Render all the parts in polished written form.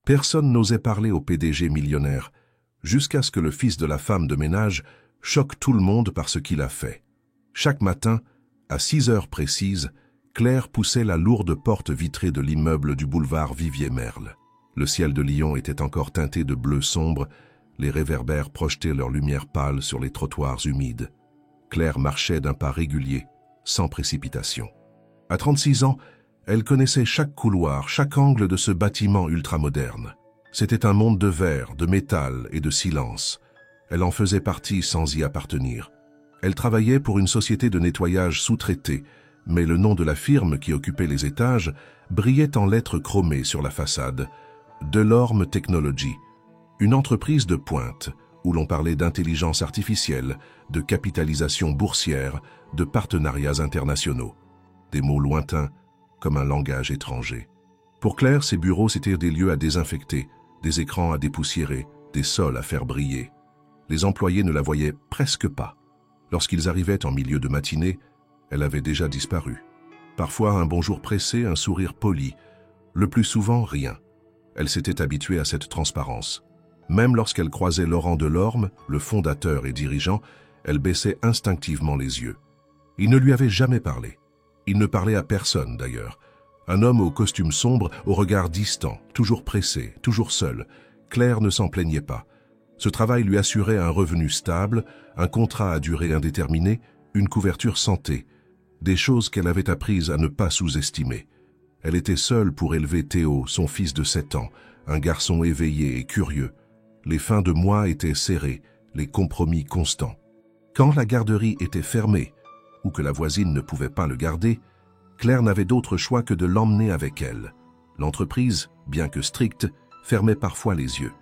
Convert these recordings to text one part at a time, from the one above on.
Personne n'osait parler au PDG millionnaire, jusqu'à ce que le fils de la femme de ménage choque tout le monde par ce qu'il a fait. Chaque matin, à 6 heures précises, Claire poussait la lourde porte vitrée de l'immeuble du boulevard Vivier-Merle. Le ciel de Lyon était encore teinté de bleu sombre, les réverbères projetaient leur lumière pâle sur les trottoirs humides. Claire marchait d'un pas régulier, sans précipitation. À 36 ans, elle connaissait chaque couloir, chaque angle de ce bâtiment ultramoderne. C'était un monde de verre, de métal et de silence. Elle en faisait partie sans y appartenir. Elle travaillait pour une société de nettoyage sous-traitée, mais le nom de la firme qui occupait les étages brillait en lettres chromées sur la façade. Delorme Technology, une entreprise de pointe où l'on parlait d'intelligence artificielle, de capitalisation boursière, de partenariats internationaux. Des mots lointains, comme un langage étranger. Pour Claire, ces bureaux, c'étaient des lieux à désinfecter, des écrans à dépoussiérer, des sols à faire briller. Les employés ne la voyaient presque pas. Lorsqu'ils arrivaient en milieu de matinée, elle avait déjà disparu. Parfois un bonjour pressé, un sourire poli. Le plus souvent, rien. Elle s'était habituée à cette transparence. Même lorsqu'elle croisait Laurent Delorme, le fondateur et dirigeant, elle baissait instinctivement les yeux. Il ne lui avait jamais parlé. Il ne parlait à personne d'ailleurs. Un homme au costume sombre, au regard distant, toujours pressé, toujours seul. Claire ne s'en plaignait pas. Ce travail lui assurait un revenu stable, un contrat à durée indéterminée, une couverture santé, des choses qu'elle avait apprises à ne pas sous-estimer. Elle était seule pour élever Théo, son fils de 7 ans, un garçon éveillé et curieux. Les fins de mois étaient serrées, les compromis constants. Quand la garderie était fermée, ou que la voisine ne pouvait pas le garder, Claire n'avait d'autre choix que de l'emmener avec elle. L'entreprise, bien que stricte, fermait parfois les yeux.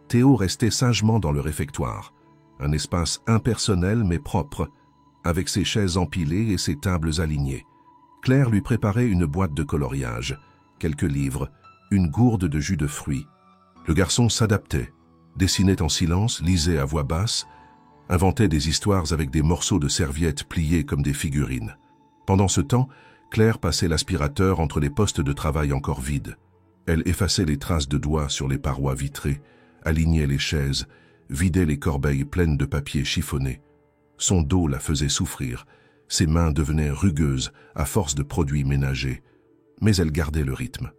Théo restait sagement dans le réfectoire, un espace impersonnel mais propre, avec ses chaises empilées et ses tables alignées. Claire lui préparait une boîte de coloriage, quelques livres, une gourde de jus de fruits. Le garçon s'adaptait, dessinait en silence, lisait à voix basse, inventait des histoires avec des morceaux de serviettes pliés comme des figurines. Pendant ce temps, Claire passait l'aspirateur entre les postes de travail encore vides. Elle effaçait les traces de doigts sur les parois vitrées, alignait les chaises, vidait les corbeilles pleines de papier chiffonné. Son dos la faisait souffrir, ses mains devenaient rugueuses à force de produits ménagers. Mais elle gardait le rythme.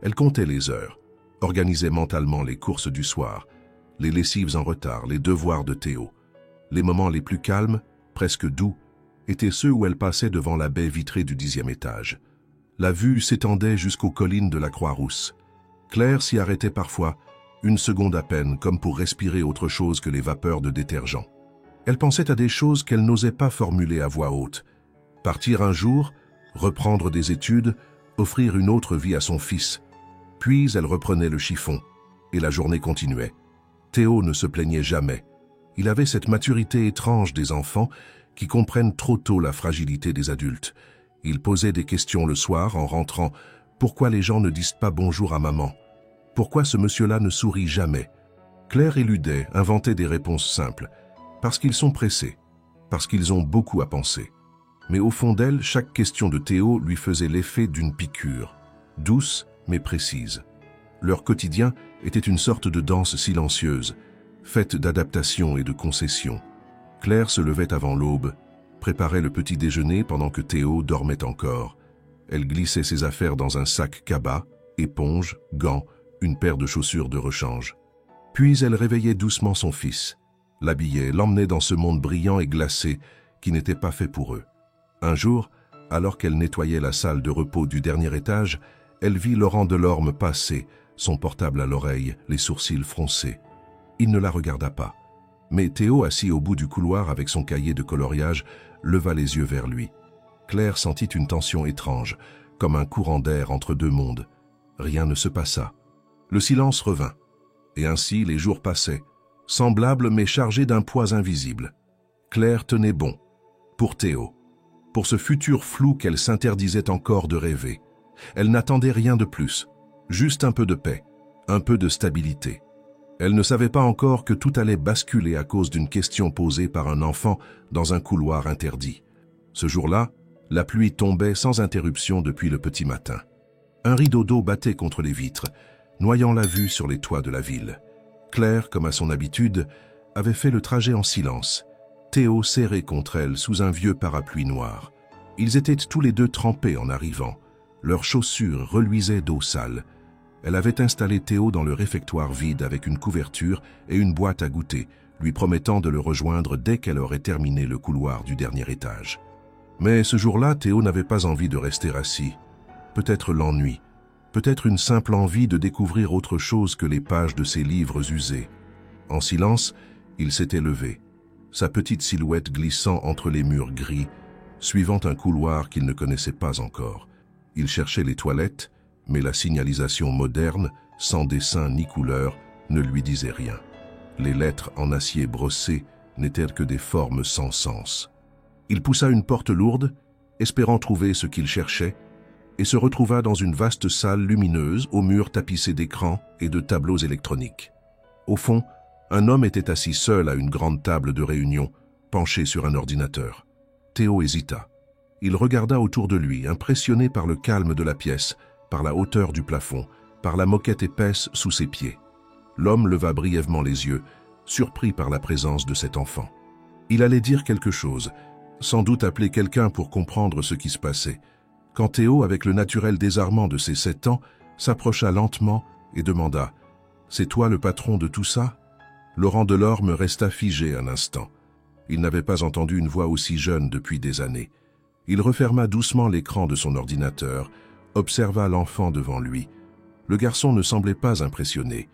Elle comptait les heures, organisait mentalement les courses du soir, les lessives en retard, les devoirs de Théo. Les moments les plus calmes, presque doux, étaient ceux où elle passait devant la baie vitrée du 10e étage. La vue s'étendait jusqu'aux collines de la Croix-Rousse. Claire s'y arrêtait parfois, une seconde à peine, comme pour respirer autre chose que les vapeurs de détergent. Elle pensait à des choses qu'elle n'osait pas formuler à voix haute. Partir un jour, reprendre des études, offrir une autre vie à son fils. Puis elle reprenait le chiffon, et la journée continuait. Théo ne se plaignait jamais. Il avait cette maturité étrange des enfants qui comprennent trop tôt la fragilité des adultes. Il posait des questions le soir en rentrant. Pourquoi les gens ne disent pas bonjour à maman? Pourquoi ce monsieur-là ne sourit jamais? Claire éludait, inventait des réponses simples. Parce qu'ils sont pressés, parce qu'ils ont beaucoup à penser. Mais au fond d'elle, chaque question de Théo lui faisait l'effet d'une piqûre, douce mais précise. Leur quotidien était une sorte de danse silencieuse, faite d'adaptations et de concessions. Claire se levait avant l'aube, préparait le petit déjeuner pendant que Théo dormait encore. Elle glissait ses affaires dans un sac cabas, éponge, gants, une paire de chaussures de rechange. Puis elle réveillait doucement son fils, l'habillait, l'emmenait dans ce monde brillant et glacé qui n'était pas fait pour eux. Un jour, alors qu'elle nettoyait la salle de repos du dernier étage, elle vit Laurent Delorme passer, son portable à l'oreille, les sourcils froncés. Il ne la regarda pas. Mais Théo, assis au bout du couloir avec son cahier de coloriage, leva les yeux vers lui. Claire sentit une tension étrange, comme un courant d'air entre deux mondes. Rien ne se passa. Le silence revint. Et ainsi les jours passaient, semblables mais chargés d'un poids invisible. Claire tenait bon, pour Théo, pour ce futur flou qu'elle s'interdisait encore de rêver. Elle n'attendait rien de plus, juste un peu de paix, un peu de stabilité. Elle ne savait pas encore que tout allait basculer à cause d'une question posée par un enfant dans un couloir interdit. Ce jour-là, la pluie tombait sans interruption depuis le petit matin. Un rideau d'eau battait contre les vitres. noyant la vue sur les toits de la ville. Claire, comme à son habitude, avait fait le trajet en silence, Théo serré contre elle sous un vieux parapluie noir. Ils étaient tous les deux trempés en arrivant. Leurs chaussures reluisaient d'eau sale. Elle avait installé Théo dans le réfectoire vide avec une couverture et une boîte à goûter, lui promettant de le rejoindre dès qu'elle aurait terminé le couloir du dernier étage. Mais ce jour-là, Théo n'avait pas envie de rester assis. Peut-être l'ennui, peut-être une simple envie de découvrir autre chose que les pages de ses livres usés. En silence, il s'était levé, sa petite silhouette glissant entre les murs gris, suivant un couloir qu'il ne connaissait pas encore. Il cherchait les toilettes, mais la signalisation moderne, sans dessin ni couleur, ne lui disait rien. Les lettres en acier brossé n'étaient que des formes sans sens. Il poussa une porte lourde, espérant trouver ce qu'il cherchait, et se retrouva dans une vaste salle lumineuse aux murs tapissés d'écrans et de tableaux électroniques. Au fond, un homme était assis seul à une grande table de réunion, penché sur un ordinateur. Théo hésita. Il regarda autour de lui, impressionné par le calme de la pièce, par la hauteur du plafond, par la moquette épaisse sous ses pieds. L'homme leva brièvement les yeux, surpris par la présence de cet enfant. Il allait dire quelque chose, sans doute appeler quelqu'un pour comprendre ce qui se passait, quand Théo, avec le naturel désarmement de ses 7 ans, s'approcha lentement et demanda « C'est toi le patron de tout ça ?» Laurent Delorme resta figé un instant. Il n'avait pas entendu une voix aussi jeune depuis des années. Il referma doucement l'écran de son ordinateur, observa l'enfant devant lui. Le garçon ne semblait pas impressionné.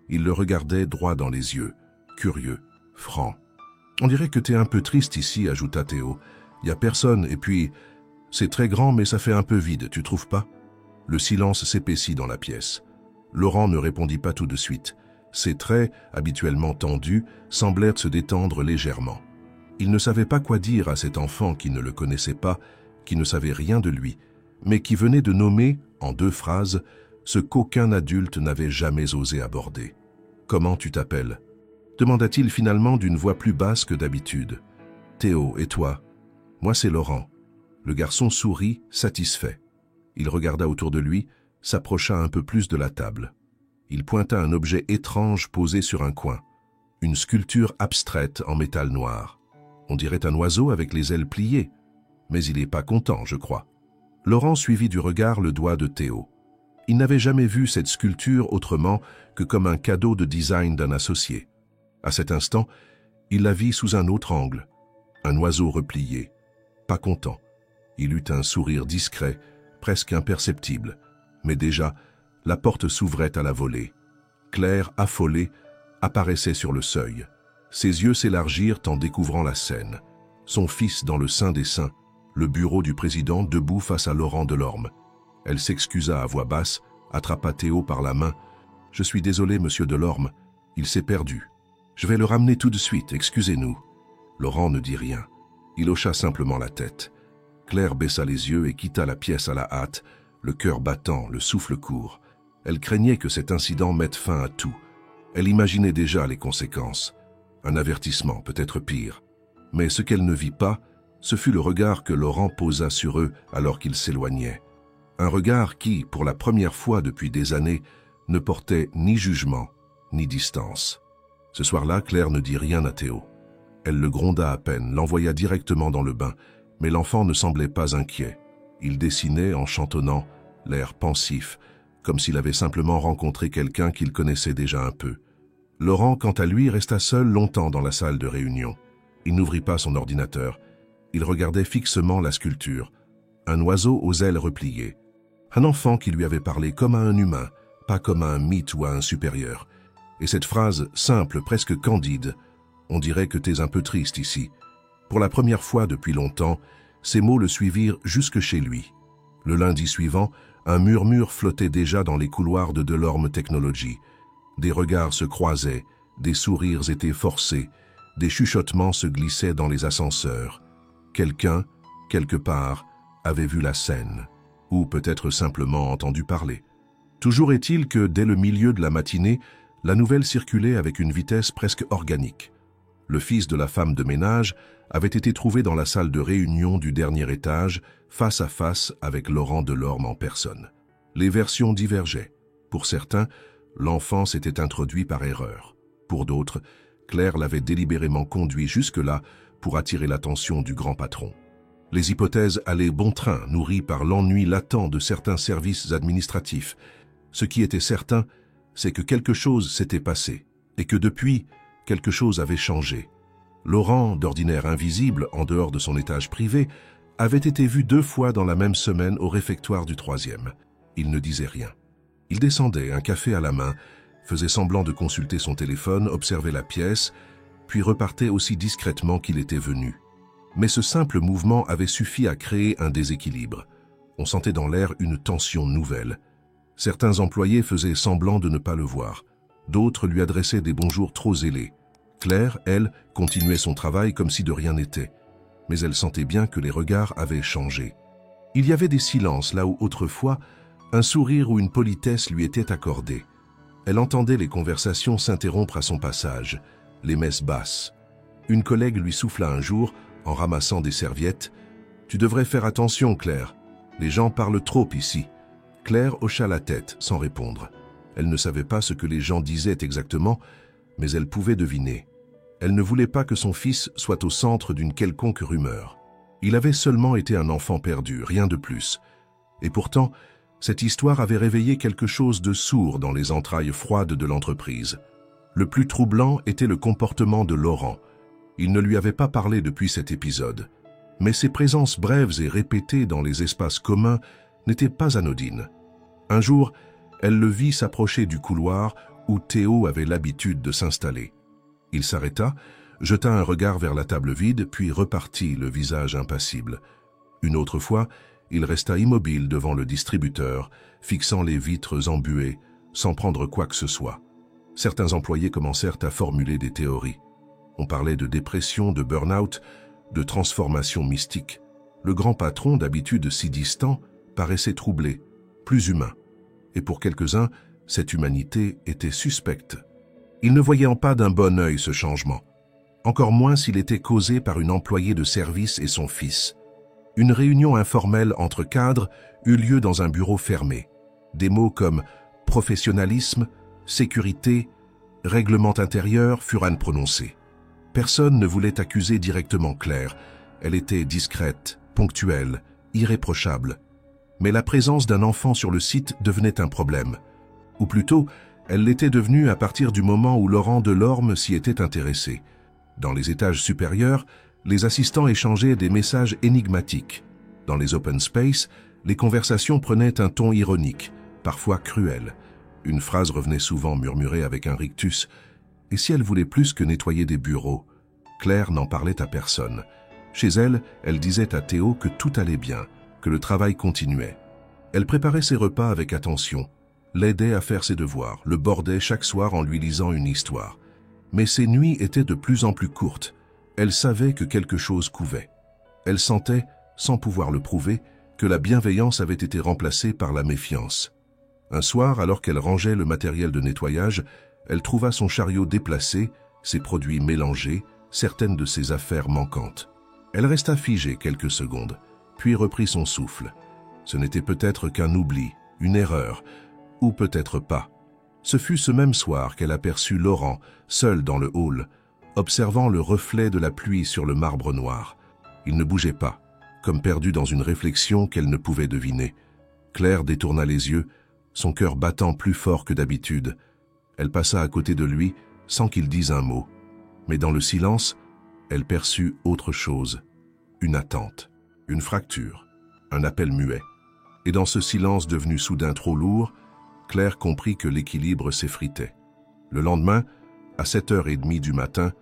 Il le regardait droit dans les yeux, curieux, franc. « On dirait que t'es un peu triste ici, » ajouta Théo. « Y a personne, et puis, c'est très grand, mais ça fait un peu vide, tu trouves pas ?» Le silence s'épaissit dans la pièce. Laurent ne répondit pas tout de suite. Ses traits, habituellement tendus, semblèrent se détendre légèrement. Il ne savait pas quoi dire à cet enfant qui ne le connaissait pas, qui ne savait rien de lui, mais qui venait de nommer, en 2 phrases, ce qu'aucun adulte n'avait jamais osé aborder. « Comment tu t'appelles » demanda-t-il finalement d'une voix plus basse que d'habitude. « Théo, et toi ?»« Moi, c'est Laurent. » Le garçon sourit, satisfait. Il regarda autour de lui, s'approcha un peu plus de la table. Il pointa un objet étrange posé sur un coin, une sculpture abstraite en métal noir. On dirait un oiseau avec les ailes pliées, mais il n'est pas content, je crois. Laurent suivit du regard le doigt de Théo. Il n'avait jamais vu cette sculpture autrement que comme un cadeau de design d'un associé. À cet instant, il la vit sous un autre angle, un oiseau replié, pas content. Il eut un sourire discret, presque imperceptible, mais déjà, la porte s'ouvrait à la volée. Claire, affolée, apparaissait sur le seuil. Ses yeux s'élargirent en découvrant la scène. Son fils dans le sein des saints, le bureau du président debout face à Laurent Delorme. Elle s'excusa à voix basse, attrapa Théo par la main. « Je suis désolé, monsieur Delorme, il s'est perdu. Je vais le ramener tout de suite, excusez-nous. » Laurent ne dit rien. Il hocha simplement la tête. Claire baissa les yeux et quitta la pièce à la hâte, le cœur battant, le souffle court. Elle craignait que cet incident mette fin à tout. Elle imaginait déjà les conséquences. Un avertissement, peut-être pire. Mais ce qu'elle ne vit pas, ce fut le regard que Laurent posa sur eux alors qu'ils s'éloignaient. Un regard qui, pour la première fois depuis des années, ne portait ni jugement, ni distance. Ce soir-là, Claire ne dit rien à Théo. Elle le gronda à peine, l'envoya directement dans le bain, mais l'enfant ne semblait pas inquiet. Il dessinait, en chantonnant, l'air pensif, comme s'il avait simplement rencontré quelqu'un qu'il connaissait déjà un peu. Laurent, quant à lui, resta seul longtemps dans la salle de réunion. Il n'ouvrit pas son ordinateur. Il regardait fixement la sculpture. Un oiseau aux ailes repliées. Un enfant qui lui avait parlé comme à un humain, pas comme à un mythe ou à un supérieur. Et cette phrase simple, presque candide, « On dirait que t'es un peu triste ici ». Pour la première fois depuis longtemps, ces mots le suivirent jusque chez lui. Le lundi suivant, un murmure flottait déjà dans les couloirs de Delorme Technologies. Des regards se croisaient, des sourires étaient forcés, des chuchotements se glissaient dans les ascenseurs. Quelqu'un, quelque part, avait vu la scène, ou peut-être simplement entendu parler. Toujours est-il que, dès le milieu de la matinée, la nouvelle circulait avec une vitesse presque organique. Le fils de la femme de ménage avait été trouvé dans la salle de réunion du dernier étage, face à face avec Laurent Delorme en personne. Les versions divergeaient. Pour certains, l'enfant s'était introduit par erreur. Pour d'autres, Claire l'avait délibérément conduit jusque-là pour attirer l'attention du grand patron. Les hypothèses allaient bon train, nourries par l'ennui latent de certains services administratifs. Ce qui était certain, c'est que quelque chose s'était passé, et que depuis, quelque chose avait changé. Laurent, d'ordinaire invisible en dehors de son étage privé, avait été vu 2 fois dans la même semaine au réfectoire du 3e. Il ne disait rien. Il descendait, un café à la main, faisait semblant de consulter son téléphone, observait la pièce, puis repartait aussi discrètement qu'il était venu. Mais ce simple mouvement avait suffi à créer un déséquilibre. On sentait dans l'air une tension nouvelle. Certains employés faisaient semblant de ne pas le voir. D'autres lui adressaient des bonjours trop zélés. Claire, elle, continuait son travail comme si de rien n'était. Mais elle sentait bien que les regards avaient changé. Il y avait des silences là où autrefois, un sourire ou une politesse lui était accordée. Elle entendait les conversations s'interrompre à son passage, les messes basses. Une collègue lui souffla un jour, en ramassant des serviettes, « Tu devrais faire attention, Claire. Les gens parlent trop ici. » Claire hocha la tête, sans répondre. Elle ne savait pas ce que les gens disaient exactement, mais elle pouvait deviner. Elle ne voulait pas que son fils soit au centre d'une quelconque rumeur. Il avait seulement été un enfant perdu, rien de plus. Et pourtant, cette histoire avait réveillé quelque chose de sourd dans les entrailles froides de l'entreprise. Le plus troublant était le comportement de Laurent. Il ne lui avait pas parlé depuis cet épisode. Mais ses présences brèves et répétées dans les espaces communs n'étaient pas anodines. Un jour, elle le vit s'approcher du couloir où Théo avait l'habitude de s'installer. Il s'arrêta, jeta un regard vers la table vide, puis repartit, le visage impassible. Une autre fois, il resta immobile devant le distributeur, fixant les vitres embuées, sans prendre quoi que ce soit. Certains employés commencèrent à formuler des théories. On parlait de dépression, de burn-out, de transformation mystique. Le grand patron, d'habitude si distant, paraissait troublé, plus humain. Et pour quelques-uns, cette humanité était suspecte. Ils ne voyaient pas d'un bon œil ce changement. Encore moins s'il était causé par une employée de service et son fils. Une réunion informelle entre cadres eut lieu dans un bureau fermé. Des mots comme « professionnalisme »,« sécurité »,« règlement intérieur » furent prononcés. Personne ne voulait accuser directement Claire. Elle était discrète, ponctuelle, irréprochable. Mais la présence d'un enfant sur le site devenait un problème. Ou plutôt, elle l'était devenue à partir du moment où Laurent Delorme s'y était intéressé. Dans les étages supérieurs, les assistants échangeaient des messages énigmatiques. Dans les open space, les conversations prenaient un ton ironique, parfois cruel. Une phrase revenait souvent murmurée avec un rictus. Et si elle voulait plus que nettoyer des bureaux? Claire n'en parlait à personne. Chez elle, elle disait à Théo que tout allait bien, que le travail continuait. Elle préparait ses repas avec attention, l'aidait à faire ses devoirs, le bordait chaque soir en lui lisant une histoire. Mais ses nuits étaient de plus en plus courtes. Elle savait que quelque chose couvait. Elle sentait, sans pouvoir le prouver, que la bienveillance avait été remplacée par la méfiance. Un soir, alors qu'elle rangeait le matériel de nettoyage, elle trouva son chariot déplacé, ses produits mélangés, certaines de ses affaires manquantes. Elle resta figée quelques secondes, puis reprit son souffle. Ce n'était peut-être qu'un oubli, une erreur, ou peut-être pas. Ce fut ce même soir qu'elle aperçut Laurent, seul dans le hall, observant le reflet de la pluie sur le marbre noir. Il ne bougeait pas, comme perdu dans une réflexion qu'elle ne pouvait deviner. Claire détourna les yeux, son cœur battant plus fort que d'habitude. Elle passa à côté de lui, sans qu'il dise un mot. Mais dans le silence, elle perçut autre chose. Une attente, une fracture, un appel muet. Et dans ce silence devenu soudain trop lourd, Claire comprit que l'équilibre s'effritait. Le lendemain, à 7h30 du matin,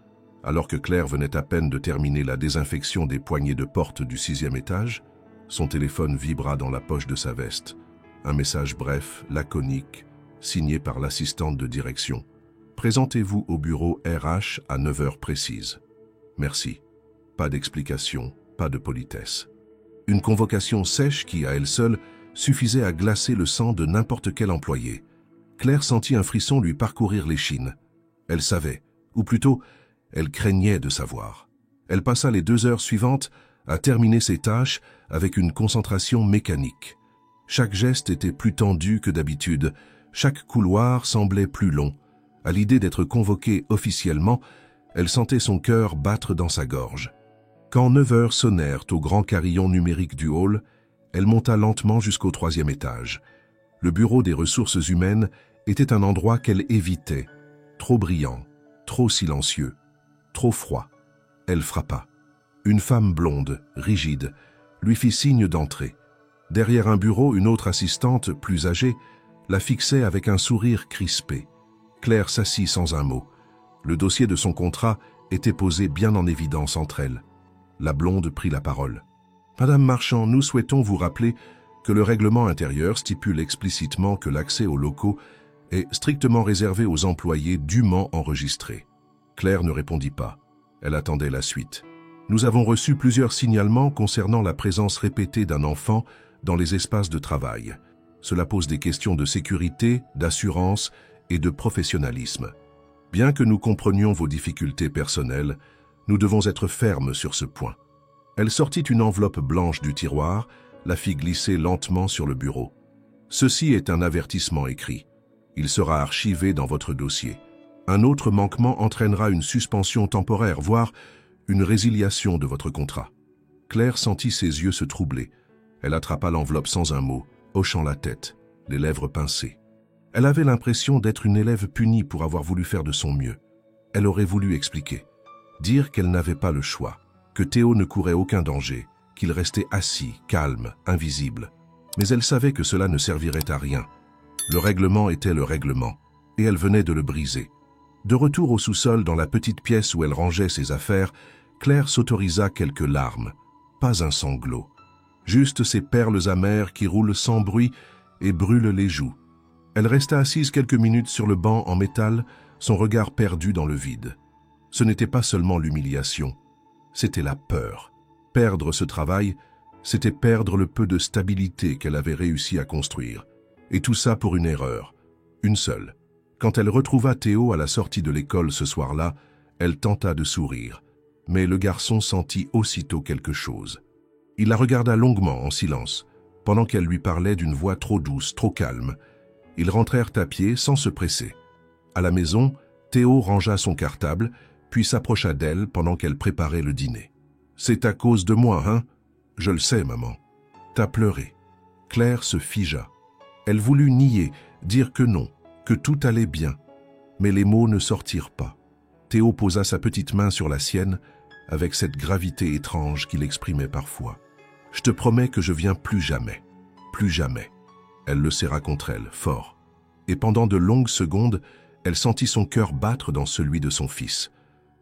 alors que Claire venait à peine de terminer la désinfection des poignées de porte du 6e étage, son téléphone vibra dans la poche de sa veste. Un message bref, laconique, signé par l'assistante de direction. « Présentez-vous au bureau RH à 9h précise. Merci. » Pas d'explication, pas de politesse. Une convocation sèche qui, à elle seule, suffisait à glacer le sang de n'importe quel employé. Claire sentit un frisson lui parcourir l'échine. Elle savait, ou plutôt, elle craignait de savoir. Elle passa les 2 heures suivantes à terminer ses tâches avec une concentration mécanique. Chaque geste était plus tendu que d'habitude, Chaque couloir semblait plus long. À l'idée d'être convoquée officiellement, elle sentait son cœur battre dans sa gorge. Quand 9 heures sonnèrent au grand carillon numérique du hall, elle monta lentement jusqu'au 3e étage. Le bureau des ressources humaines était un endroit qu'elle évitait. Trop brillant, trop silencieux, trop froid. Elle frappa. Une femme blonde, rigide, lui fit signe d'entrer. Derrière un bureau, une autre assistante, plus âgée, la fixait avec un sourire crispé. Claire s'assit sans un mot. Le dossier de son contrat était posé bien en évidence entre elles. La blonde prit la parole. « Madame Marchand, nous souhaitons vous rappeler que le règlement intérieur stipule explicitement que l'accès aux locaux est strictement réservé aux employés dûment enregistrés. » Claire ne répondit pas. Elle attendait la suite. « Nous avons reçu plusieurs signalements concernant la présence répétée d'un enfant dans les espaces de travail. Cela pose des questions de sécurité, d'assurance et de professionnalisme. Bien que nous comprenions vos difficultés personnelles, nous devons être fermes sur ce point. » Elle sortit une enveloppe blanche du tiroir, la fit glisser lentement sur le bureau. « Ceci est un avertissement écrit. Il sera archivé dans votre dossier. Un autre manquement entraînera une suspension temporaire, voire une résiliation de votre contrat. » Claire sentit ses yeux se troubler. Elle attrapa l'enveloppe sans un mot, hochant la tête, les lèvres pincées. Elle avait l'impression d'être une élève punie pour avoir voulu faire de son mieux. Elle aurait voulu expliquer, dire qu'elle n'avait pas le choix, que Théo ne courait aucun danger, qu'il restait assis, calme, invisible. Mais elle savait que cela ne servirait à rien. Le règlement était le règlement, et elle venait de le briser. De retour au sous-sol, dans la petite pièce où elle rangeait ses affaires, Claire s'autorisa quelques larmes. Pas un sanglot. Juste ces perles amères qui roulent sans bruit et brûlent les joues. Elle resta assise quelques minutes sur le banc en métal, son regard perdu dans le vide. Ce n'était pas seulement l'humiliation, c'était la peur. Perdre ce travail, c'était perdre le peu de stabilité qu'elle avait réussi à construire. Et tout ça pour une erreur, une seule. Quand elle retrouva Théo à la sortie de l'école ce soir-là, elle tenta de sourire. Mais le garçon sentit aussitôt quelque chose. Il la regarda longuement en silence, pendant qu'elle lui parlait d'une voix trop douce, trop calme. Ils rentrèrent à pied sans se presser. À la maison, Théo rangea son cartable, puis s'approcha d'elle pendant qu'elle préparait le dîner. « C'est à cause de moi, hein? Je le sais, maman. T'as pleuré. » Claire se figea. Elle voulut nier, dire que non, que tout allait bien. Mais les mots ne sortirent pas. Théo posa sa petite main sur la sienne, avec cette gravité étrange qu'il exprimait parfois. « Je te promets que je viens plus jamais. Plus jamais. » Elle le serra contre elle, fort. Et pendant de longues secondes, elle sentit son cœur battre dans celui de son fils.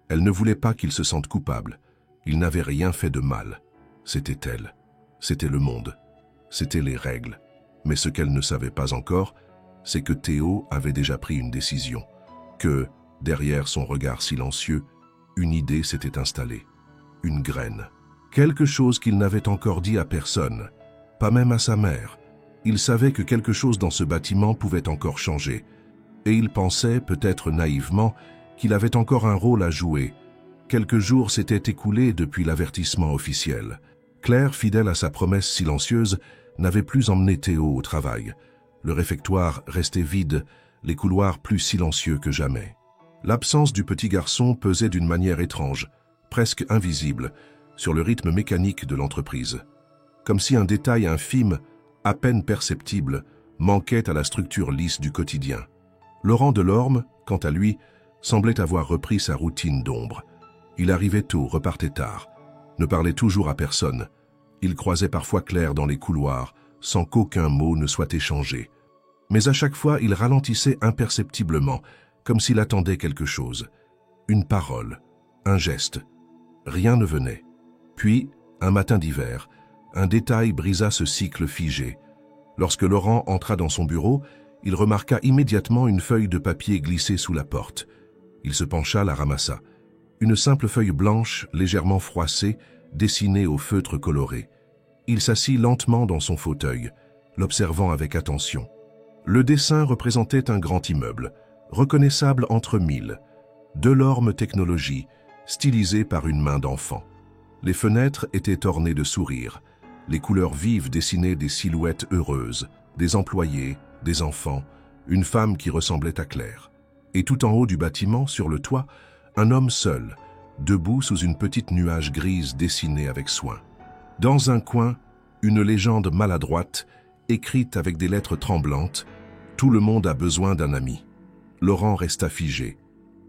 Elle ne voulait pas qu'il se sente coupable. Il n'avait rien fait de mal. C'était elle. C'était le monde. C'étaient les règles. Mais ce qu'elle ne savait pas encore, c'est que Théo avait déjà pris une décision. Que, derrière son regard silencieux, une idée s'était installée. Une graine. Quelque chose qu'il n'avait encore dit à personne, pas même à sa mère. Il savait que quelque chose dans ce bâtiment pouvait encore changer. Et il pensait, peut-être naïvement, qu'il avait encore un rôle à jouer. Quelques jours s'étaient écoulés depuis l'avertissement officiel. Claire, fidèle à sa promesse silencieuse, n'avait plus emmené Théo au travail. Le réfectoire restait vide, les couloirs plus silencieux que jamais. L'absence du petit garçon pesait d'une manière étrange, presque invisible, sur le rythme mécanique de l'entreprise. Comme si un détail infime, à peine perceptible, manquait à la structure lisse du quotidien. Laurent Delorme, quant à lui, semblait avoir repris sa routine d'ombre. Il arrivait tôt, repartait tard, ne parlait toujours à personne. Il croisait parfois Claire dans les couloirs, sans qu'aucun mot ne soit échangé. Mais à chaque fois, il ralentissait imperceptiblement, comme s'il attendait quelque chose. Une parole, un geste. Rien ne venait. Puis, un matin d'hiver, un détail brisa ce cycle figé. Lorsque Laurent entra dans son bureau, il remarqua immédiatement une feuille de papier glissée sous la porte. Il se pencha, la ramassa. Une simple feuille blanche, légèrement froissée, dessinée au feutre coloré. Il s'assit lentement dans son fauteuil, l'observant avec attention. Le dessin représentait un grand immeuble, reconnaissable entre mille. Delorme Technologies, stylisé par une main d'enfant. Les fenêtres étaient ornées de sourires. Les couleurs vives dessinaient des silhouettes heureuses, des employés, des enfants, une femme qui ressemblait à Claire. Et tout en haut du bâtiment, sur le toit, un homme seul, debout sous une petite nuage grise dessinée avec soin. Dans un coin, une légende maladroite, écrite avec des lettres tremblantes, « Tout le monde a besoin d'un ami ». Laurent resta figé.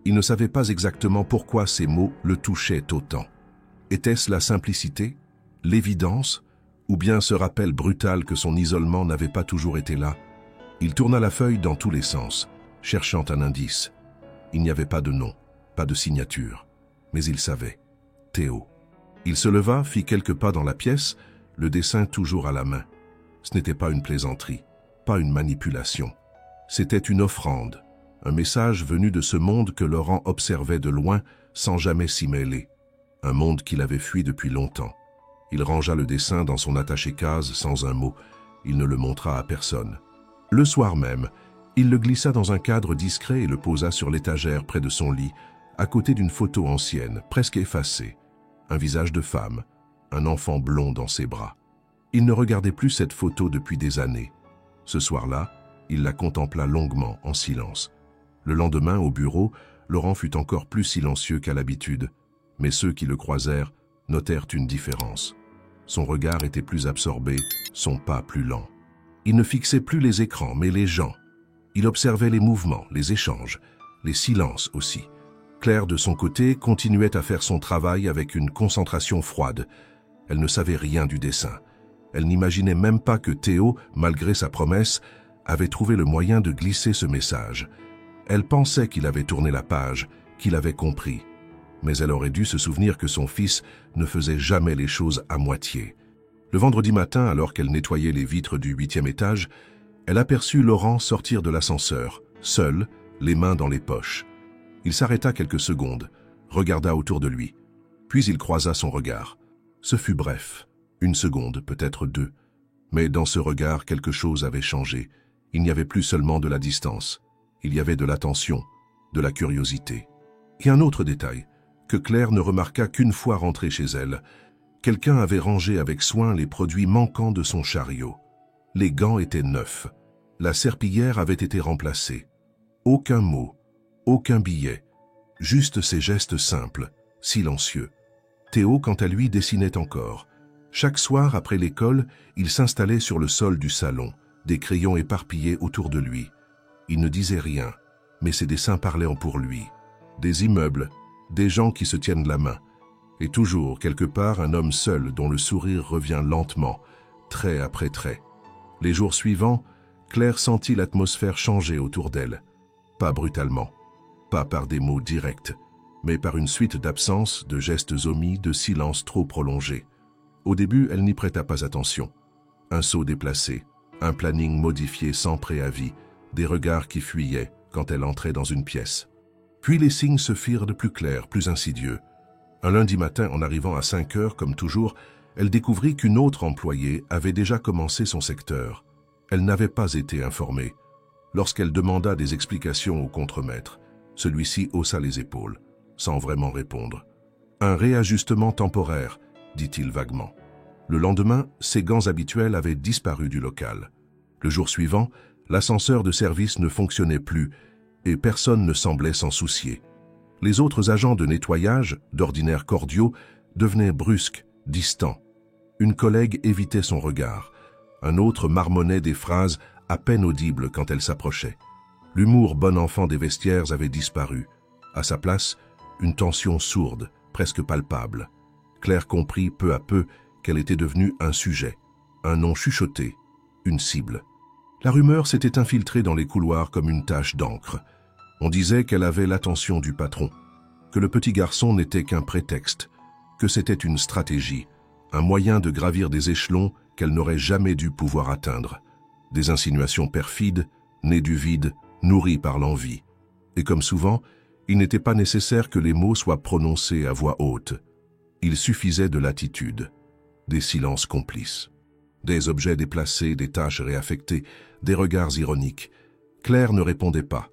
Il ne savait pas exactement pourquoi ces mots le touchaient autant. Était-ce la simplicité, l'évidence, ou bien ce rappel brutal que son isolement n'avait pas toujours été là? Il tourna la feuille dans tous les sens, cherchant un indice. Il n'y avait pas de nom, pas de signature, mais il savait. Théo. Il se leva, fit quelques pas dans la pièce, le dessin toujours à la main. Ce n'était pas une plaisanterie, pas une manipulation. C'était une offrande, un message venu de ce monde que Laurent observait de loin sans jamais s'y mêler. Un monde qu'il avait fui depuis longtemps. Il rangea le dessin dans son attaché-case sans un mot. Il ne le montra à personne. Le soir même, il le glissa dans un cadre discret et le posa sur l'étagère près de son lit, à côté d'une photo ancienne, presque effacée. Un visage de femme, un enfant blond dans ses bras. Il ne regardait plus cette photo depuis des années. Ce soir-là, il la contempla longuement, en silence. Le lendemain, au bureau, Laurent fut encore plus silencieux qu'à l'habitude, mais ceux qui le croisèrent notèrent une différence. Son regard était plus absorbé, son pas plus lent. Il ne fixait plus les écrans, mais les gens. Il observait les mouvements, les échanges, les silences aussi. Claire, de son côté, continuait à faire son travail avec une concentration froide. Elle ne savait rien du dessin. Elle n'imaginait même pas que Théo, malgré sa promesse, avait trouvé le moyen de glisser ce message. Elle pensait qu'il avait tourné la page, qu'il avait compris. Mais elle aurait dû se souvenir que son fils ne faisait jamais les choses à moitié. Le vendredi matin, alors qu'elle nettoyait les vitres du 8e étage, elle aperçut Laurent sortir de l'ascenseur, seul, les mains dans les poches. Il s'arrêta quelques secondes, regarda autour de lui, puis il croisa son regard. Ce fut bref, 1 seconde, peut-être 2. Mais dans ce regard, quelque chose avait changé. Il n'y avait plus seulement de la distance, il y avait de l'attention, de la curiosité. Et un autre détail, que Claire ne remarqua qu'une fois rentrée chez elle. Quelqu'un avait rangé avec soin les produits manquants de son chariot. Les gants étaient neufs. La serpillière avait été remplacée. Aucun mot, aucun billet, juste ces gestes simples, silencieux. Théo, quant à lui, dessinait encore. Chaque soir, après l'école, il s'installait sur le sol du salon, des crayons éparpillés autour de lui. Il ne disait rien, mais ses dessins parlaient pour lui. Des immeubles, des gens qui se tiennent la main. Et toujours, quelque part, un homme seul dont le sourire revient lentement, trait après trait. Les jours suivants, Claire sentit l'atmosphère changer autour d'elle. Pas brutalement, pas par des mots directs, mais par une suite d'absences, de gestes omis, de silences trop prolongés. Au début, elle n'y prêta pas attention. Un saut déplacé, un planning modifié sans préavis, des regards qui fuyaient quand elle entrait dans une pièce. Puis les signes se firent de plus clairs, plus insidieux. Un lundi matin, en arrivant à 5 heures, comme toujours, elle découvrit qu'une autre employée avait déjà commencé son secteur. Elle n'avait pas été informée. Lorsqu'elle demanda des explications au contremaître, celui-ci haussa les épaules, sans vraiment répondre. « Un réajustement temporaire », dit-il vaguement. Le lendemain, ses gants habituels avaient disparu du local. Le jour suivant, l'ascenseur de service ne fonctionnait plus et personne ne semblait s'en soucier. Les autres agents de nettoyage, d'ordinaire cordiaux, devenaient brusques, distants. Une collègue évitait son regard. Un autre marmonnait des phrases à peine audibles quand elle s'approchait. L'humour bon enfant des vestiaires avait disparu. À sa place, une tension sourde, presque palpable. Claire comprit peu à peu qu'elle était devenue un sujet, un nom chuchoté, une cible. La rumeur s'était infiltrée dans les couloirs comme une tache d'encre. On disait qu'elle avait l'attention du patron, que le petit garçon n'était qu'un prétexte, que c'était une stratégie, un moyen de gravir des échelons qu'elle n'aurait jamais dû pouvoir atteindre. Des insinuations perfides, nées du vide, nourries par l'envie. Et comme souvent, il n'était pas nécessaire que les mots soient prononcés à voix haute. Il suffisait de l'attitude, des silences complices. Des objets déplacés, des tâches réaffectées, des regards ironiques. Claire ne répondait pas.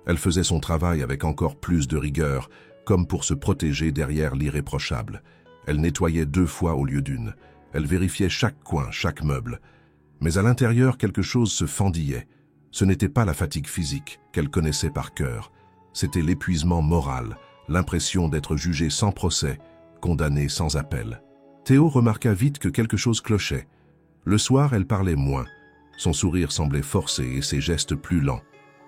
Elle faisait son travail avec encore plus de rigueur, comme pour se protéger derrière l'irréprochable. Elle nettoyait 2 fois au lieu d'1. Elle vérifiait chaque coin, chaque meuble. Mais à l'intérieur, quelque chose se fendillait, Ce n'était pas la fatigue physique qu'elle connaissait par cœur, c'était l'épuisement moral, l'impression d'être jugé sans procès, condamné sans appel. Théo remarqua vite que quelque chose clochait. Le soir, elle parlait moins. Son sourire semblait forcé et ses gestes plus lents.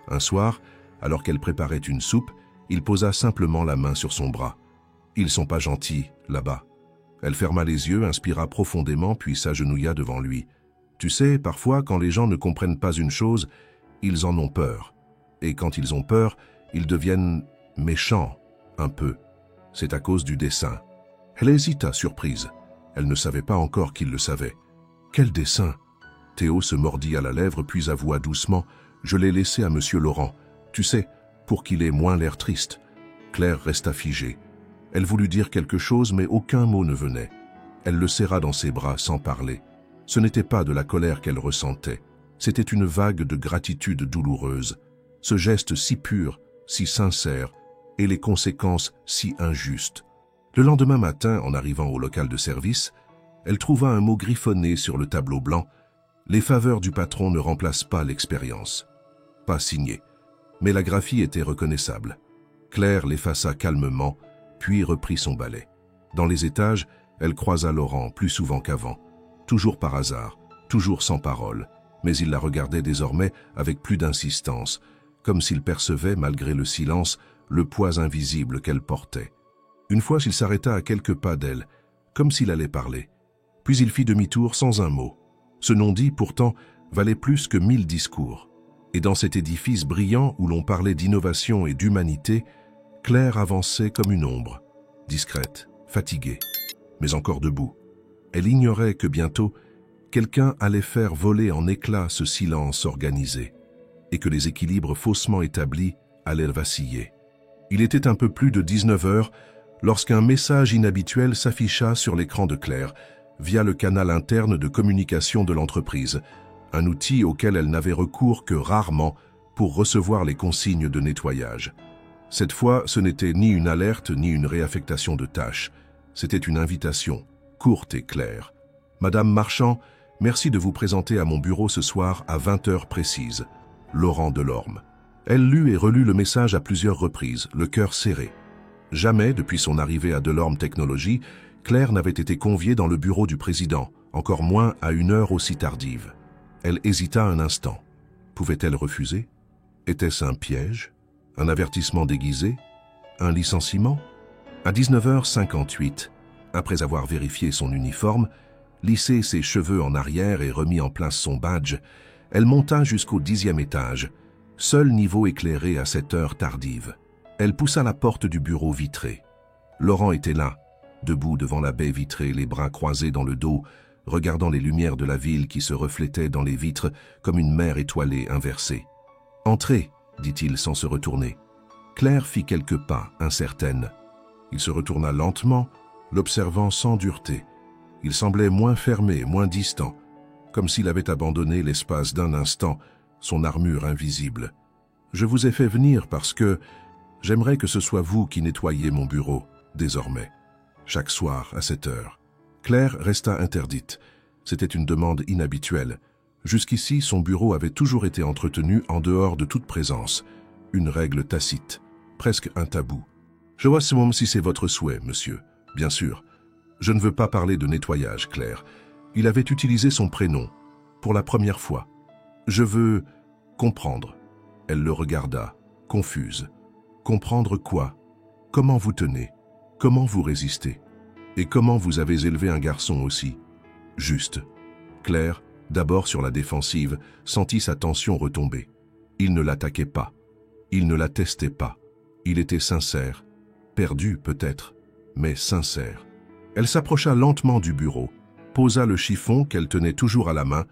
Un soir, alors qu'elle préparait une soupe, il posa simplement la main sur son bras. « Ils sont pas gentils, là-bas. » Elle ferma les yeux, inspira profondément, puis s'agenouilla devant lui. « Tu sais, parfois, quand les gens ne comprennent pas une chose, ils en ont peur. Et quand ils ont peur, ils deviennent méchants, un peu. C'est à cause du dessin. » Elle hésita, surprise. Elle ne savait pas encore qu'il le savait. « Quel dessin ?» Théo se mordit à la lèvre, puis avoua doucement « Je l'ai laissé à Monsieur Laurent. Tu sais, pour qu'il ait moins l'air triste. » Claire resta figée. Elle voulut dire quelque chose, mais aucun mot ne venait. Elle le serra dans ses bras sans parler. Ce n'était pas de la colère qu'elle ressentait. C'était une vague de gratitude douloureuse. Ce geste si pur, si sincère, et les conséquences si injustes. Le lendemain matin, en arrivant au local de service, elle trouva un mot griffonné sur le tableau blanc. Les faveurs du patron ne remplacent pas l'expérience. Pas signé. Mais la graphie était reconnaissable. Claire l'effaça calmement, puis reprit son balai. Dans les étages, elle croisa Laurent plus souvent qu'avant. Toujours par hasard, toujours sans parole, mais il la regardait désormais avec plus d'insistance, comme s'il percevait, malgré le silence, le poids invisible qu'elle portait. Une fois, il s'arrêta à quelques pas d'elle, comme s'il allait parler. Puis il fit demi-tour sans un mot. Ce non-dit, pourtant, valait plus que 1000 discours. Et dans cet édifice brillant où l'on parlait d'innovation et d'humanité, Claire avançait comme une ombre, discrète, fatiguée, mais encore debout. Elle ignorait que bientôt, quelqu'un allait faire voler en éclats ce silence organisé, et que les équilibres faussement établis allaient vaciller. Il était un peu plus de 19 heures lorsqu'un message inhabituel s'afficha sur l'écran de Claire, via le canal interne de communication de l'entreprise, un outil auquel elle n'avait recours que rarement pour recevoir les consignes de nettoyage. Cette fois, ce n'était ni une alerte ni une réaffectation de tâches. C'était une invitation, courte et claire. « Madame Marchand, merci de vous présenter à mon bureau ce soir à 20 heures précises. Laurent Delorme. » Elle lut et relut le message à plusieurs reprises, le cœur serré. Jamais, depuis son arrivée à Delorme Technologies, Claire n'avait été conviée dans le bureau du président, encore moins à une heure aussi tardive. Elle hésita un instant. Pouvait-elle refuser? Était-ce un piège? Un avertissement déguisé? Un licenciement? À 19h58, après avoir vérifié son uniforme, lissé ses cheveux en arrière et remis en place son badge, elle monta jusqu'au 10e étage, seul niveau éclairé à cette heure tardive. Elle poussa la porte du bureau vitré. Laurent était là, debout devant la baie vitrée, les bras croisés dans le dos, regardant les lumières de la ville qui se reflétaient dans les vitres comme une mer étoilée inversée. « Entrez !» dit-il sans se retourner. Claire fit quelques pas, incertaine. Il se retourna lentement, l'observant sans dureté. Il semblait moins fermé, moins distant, comme s'il avait abandonné l'espace d'un instant son armure invisible. « Je vous ai fait venir parce que j'aimerais que ce soit vous qui nettoyiez mon bureau, désormais, chaque soir à cette heure. » Claire resta interdite. C'était une demande inhabituelle. Jusqu'ici, son bureau avait toujours été entretenu en dehors de toute présence. Une règle tacite, presque un tabou. « Je vois si c'est votre souhait, monsieur. Bien sûr. Je ne veux pas parler de nettoyage, Claire. » Il avait utilisé son prénom, pour la première fois. « Je veux comprendre. » Elle le regarda, confuse. « Comprendre quoi? Comment vous tenez? Comment vous résistez? Et comment vous avez élevé un garçon aussi? » Juste. Claire, d'abord sur la défensive, sentit sa tension retomber. Il ne l'attaquait pas. Il ne la testait pas. Il était sincère. Perdu peut-être, mais sincère. Elle s'approcha lentement du bureau, posa le chiffon qu'elle tenait toujours à la main,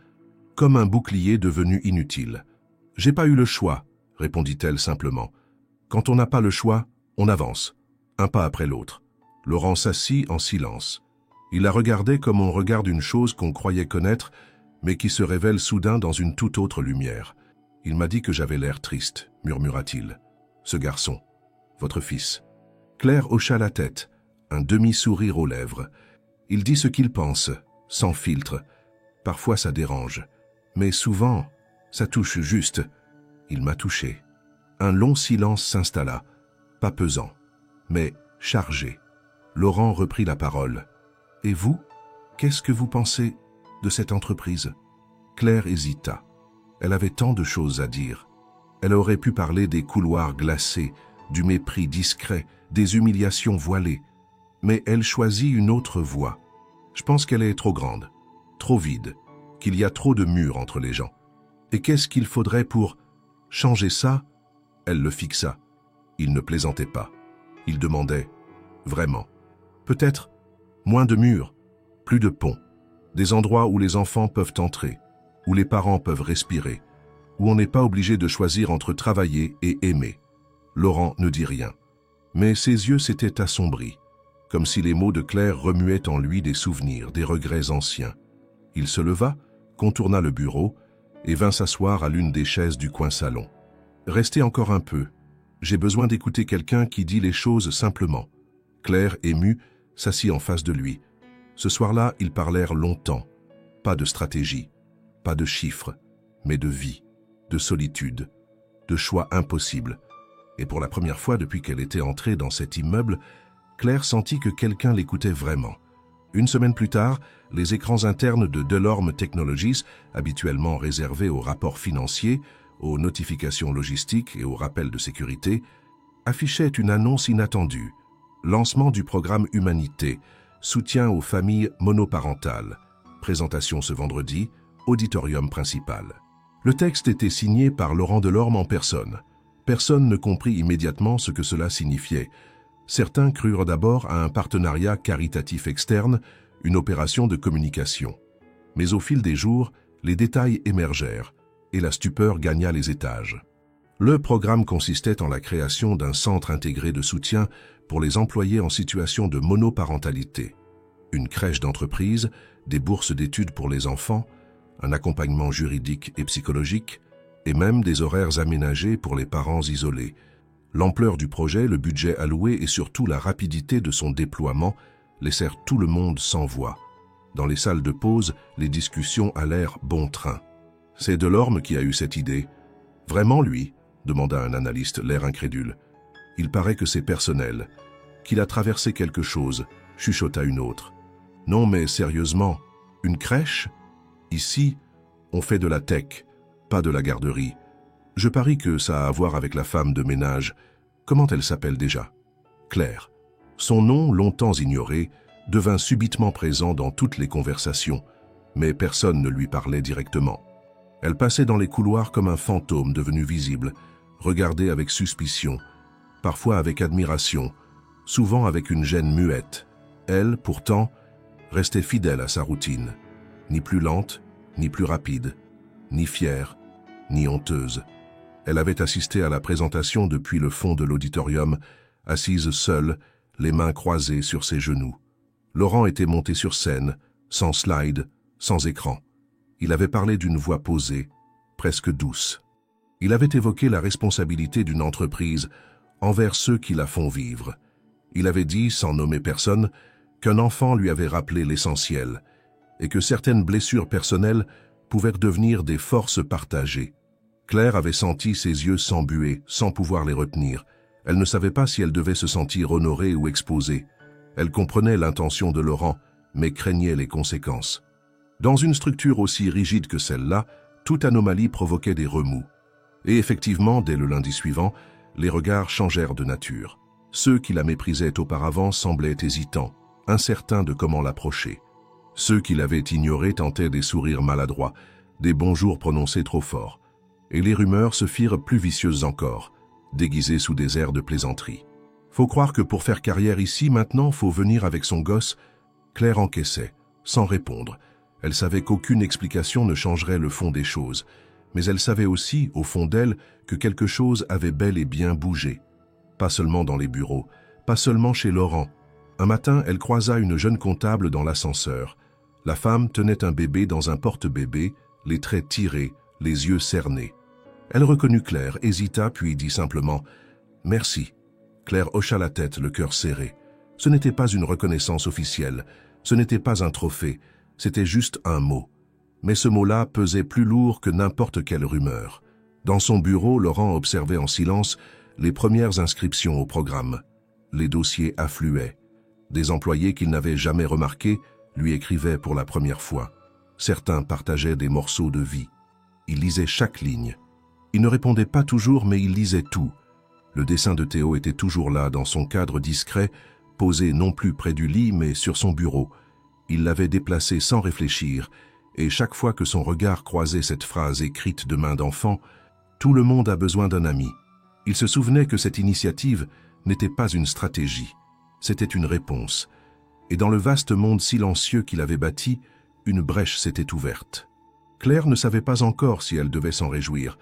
comme un bouclier devenu inutile. « J'ai pas eu le choix », répondit-elle simplement. « Quand on n'a pas le choix, on avance, un pas après l'autre. » Laurent s'assit en silence. Il la regardait comme on regarde une chose qu'on croyait connaître, mais qui se révèle soudain dans une toute autre lumière. « Il m'a dit que j'avais l'air triste, » murmura-t-il. « Ce garçon, votre fils. » Claire hocha la tête, un demi-sourire aux lèvres. Il dit ce qu'il pense, sans filtre. Parfois ça dérange, mais souvent ça touche juste, Il m'a touché. Un long silence s'installa, pas pesant, mais chargé. Laurent reprit la parole. « Et vous, qu'est-ce que vous pensez de cette entreprise ?» Claire hésita. Elle avait tant de choses à dire. Elle aurait pu parler des couloirs glacés, du mépris discret, des humiliations voilées. Mais elle choisit une autre voie. Je pense qu'elle est trop grande, trop vide, qu'il y a trop de murs entre les gens. Et qu'est-ce qu'il faudrait pour changer ça? Elle le fixa. Il ne plaisantait pas. Il demandait, vraiment. Peut-être moins de murs, plus de ponts, des endroits où les enfants peuvent entrer, où les parents peuvent respirer, où on n'est pas obligé de choisir entre travailler et aimer. Laurent ne dit rien. Mais ses yeux s'étaient assombris, comme si les mots de Claire remuaient en lui des souvenirs, des regrets anciens. Il se leva, contourna le bureau et vint s'asseoir à l'une des chaises du coin salon. « Restez encore un peu. J'ai besoin d'écouter quelqu'un qui dit les choses simplement. » Claire, émue, s'assit en face de lui. Ce soir-là, ils parlèrent longtemps. Pas de stratégie, pas de chiffres, mais de vie, de solitude, de choix impossibles. Et pour la première fois depuis qu'elle était entrée dans cet immeuble, Claire sentit que quelqu'un l'écoutait vraiment. Une semaine plus tard, les écrans internes de Delorme Technologies, habituellement réservés aux rapports financiers, aux notifications logistiques et aux rappels de sécurité, affichaient une annonce inattendue. Lancement du programme Humanité, soutien aux familles monoparentales. Présentation ce vendredi, auditorium principal. Le texte était signé par Laurent Delorme en personne. Personne ne comprit immédiatement ce que cela signifiait. Certains crurent d'abord à un partenariat caritatif externe, une opération de communication. Mais au fil des jours, les détails émergèrent et la stupeur gagna les étages. Le programme consistait en la création d'un centre intégré de soutien pour les employés en situation de monoparentalité. Une crèche d'entreprise, des bourses d'études pour les enfants, un accompagnement juridique et psychologique, et même des horaires aménagés pour les parents isolés. L'ampleur du projet, le budget alloué et surtout la rapidité de son déploiement laissèrent tout le monde sans voix. Dans les salles de pause, les discussions allèrent bon train. « C'est Delorme qui a eu cette idée. »« Vraiment, lui ?» demanda un analyste, l'air incrédule. « Il paraît que c'est personnel, qu'il a traversé quelque chose, » chuchota une autre. « Non, mais sérieusement, une crèche? Ici, on fait de la tech, pas de la garderie. Je parie que ça a à voir avec la femme de ménage. Comment elle s'appelle déjà? Claire. Son nom, longtemps ignoré, devint subitement présent dans toutes les conversations, mais personne ne lui parlait directement. Elle passait dans les couloirs comme un fantôme devenu visible, regardée avec suspicion, parfois avec admiration, souvent avec une gêne muette. Elle, pourtant, restait fidèle à sa routine, ni plus lente, ni plus rapide, ni fière, ni honteuse. Elle avait assisté à la présentation depuis le fond de l'auditorium, assise seule, les mains croisées sur ses genoux. Laurent était monté sur scène, sans slide, sans écran. Il avait parlé d'une voix posée, presque douce. Il avait évoqué la responsabilité d'une entreprise envers ceux qui la font vivre. Il avait dit, sans nommer personne, qu'un enfant lui avait rappelé l'essentiel et que certaines blessures personnelles pouvaient devenir des forces partagées. Claire avait senti ses yeux s'embuer, sans pouvoir les retenir. Elle ne savait pas si elle devait se sentir honorée ou exposée. Elle comprenait l'intention de Laurent, mais craignait les conséquences. Dans une structure aussi rigide que celle-là, toute anomalie provoquait des remous. Et effectivement, dès le lundi suivant, les regards changèrent de nature. Ceux qui la méprisaient auparavant semblaient hésitants, incertains de comment l'approcher. Ceux qui l'avaient ignorée tentaient des sourires maladroits, des bonjours prononcés trop forts. Et les rumeurs se firent plus vicieuses encore, déguisées sous des airs de plaisanterie. Faut croire que pour faire carrière ici, maintenant, faut venir avec son gosse. Claire encaissait, sans répondre. Elle savait qu'aucune explication ne changerait le fond des choses, mais elle savait aussi, au fond d'elle, que quelque chose avait bel et bien bougé. Pas seulement dans les bureaux, pas seulement chez Laurent. Un matin, elle croisa une jeune comptable dans l'ascenseur. La femme tenait un bébé dans un porte-bébé, les traits tirés, les yeux cernés. Elle reconnut Claire, hésita, puis dit simplement « Merci ». Claire hocha la tête, le cœur serré. Ce n'était pas une reconnaissance officielle, ce n'était pas un trophée, c'était juste un mot. Mais ce mot-là pesait plus lourd que n'importe quelle rumeur. Dans son bureau, Laurent observait en silence les premières inscriptions au programme. Les dossiers affluaient. Des employés qu'il n'avait jamais remarqués lui écrivaient pour la première fois. Certains partageaient des morceaux de vie. Il lisait chaque ligne. Il ne répondait pas toujours, mais il lisait tout. Le dessin de Théo était toujours là, dans son cadre discret, posé non plus près du lit, mais sur son bureau. Il l'avait déplacé sans réfléchir, et chaque fois que son regard croisait cette phrase écrite de main d'enfant, « Tout le monde a besoin d'un ami », il se souvenait que cette initiative n'était pas une stratégie, c'était une réponse. Et dans le vaste monde silencieux qu'il avait bâti, une brèche s'était ouverte. Claire ne savait pas encore si elle devait s'en réjouir,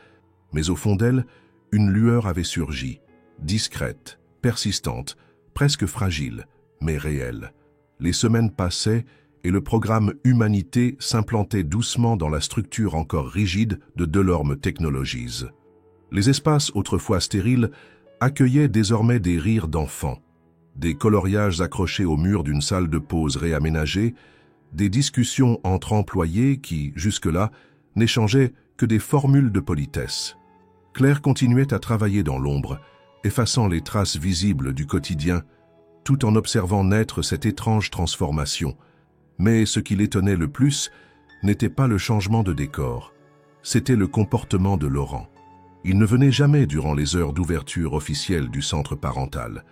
mais au fond d'elle, une lueur avait surgi, discrète, persistante, presque fragile, mais réelle. Les semaines passaient et le programme Humanité s'implantait doucement dans la structure encore rigide de Delorme Technologies. Les espaces autrefois stériles accueillaient désormais des rires d'enfants, des coloriages accrochés au mur d'une salle de pause réaménagée, des discussions entre employés qui, jusque-là, n'échangeaient que des formules de politesse. Claire continuait à travailler dans l'ombre, effaçant les traces visibles du quotidien, tout en observant naître cette étrange transformation. Mais ce qui l'étonnait le plus n'était pas le changement de décor, c'était le comportement de Laurent. Il ne venait jamais durant les heures d'ouverture officielle du centre parental.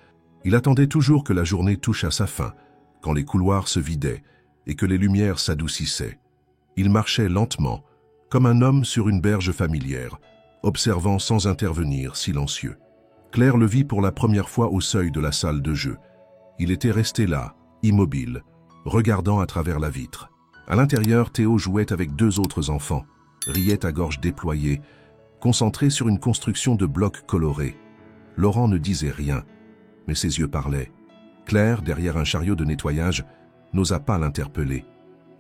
Il attendait toujours que la journée touche à sa fin, quand les couloirs se vidaient et que les lumières s'adoucissaient. Il marchait lentement, comme un homme sur une berge familière, observant sans intervenir, silencieux. Claire le vit pour la première fois au seuil de la salle de jeu. Il était resté là, immobile, regardant à travers la vitre. À l'intérieur, Théo jouait avec deux autres enfants, riait à gorge déployée, concentré sur une construction de blocs colorés. Laurent ne disait rien, mais ses yeux parlaient. Claire, derrière un chariot de nettoyage, n'osa pas l'interpeller.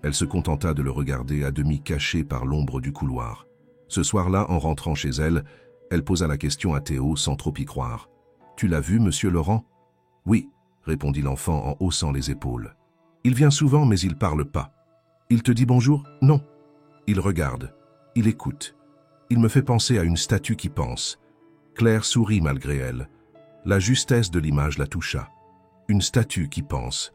Elle se contenta de le regarder à demi caché par l'ombre du couloir. Ce soir-là, en rentrant chez elle, elle posa la question à Théo sans trop y croire. « Tu l'as vu, monsieur Laurent ?»« Oui, » répondit l'enfant en haussant les épaules. « Il vient souvent, mais il parle pas. Il te dit bonjour ? Non. Il regarde. Il écoute. Il me fait penser à une statue qui pense. » Claire sourit malgré elle. La justesse de l'image la toucha. Une statue qui pense.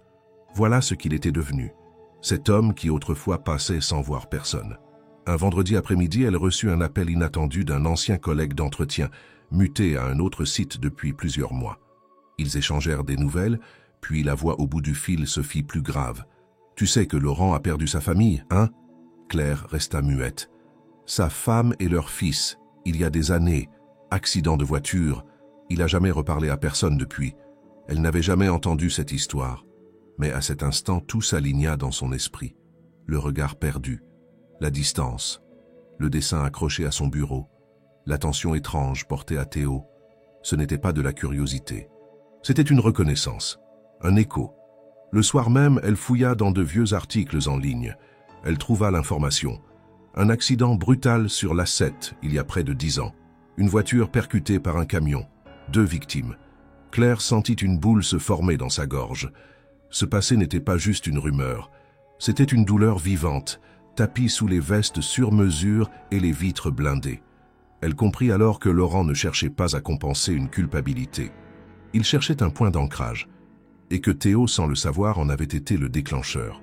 Voilà ce qu'il était devenu. Cet homme qui autrefois passait sans voir personne. Un vendredi après-midi, elle reçut un appel inattendu d'un ancien collègue d'entretien, muté à un autre site depuis plusieurs mois. Ils échangèrent des nouvelles, puis la voix au bout du fil se fit plus grave. « Tu sais que Laurent a perdu sa famille, hein ?» Claire resta muette. « Sa femme et leur fils, il y a des années, accident de voiture, il n'a jamais reparlé à personne depuis. Elle n'avait jamais entendu cette histoire. Mais à cet instant, tout s'aligna dans son esprit. Le regard perdu, la distance, le dessin accroché à son bureau, l'attention étrange portée à Théo. Ce n'était pas de la curiosité. C'était une reconnaissance, un écho. Le soir même, elle fouilla dans de vieux articles en ligne. Elle trouva l'information. Un accident brutal sur l'A7, il y a près de 10 ans. Une voiture percutée par un camion. 2 victimes. Claire sentit une boule se former dans sa gorge. Ce passé n'était pas juste une rumeur. C'était une douleur vivante, tapie sous les vestes sur mesure et les vitres blindées. Elle comprit alors que Laurent ne cherchait pas à compenser une culpabilité. Il cherchait un point d'ancrage, et que Théo, sans le savoir, en avait été le déclencheur.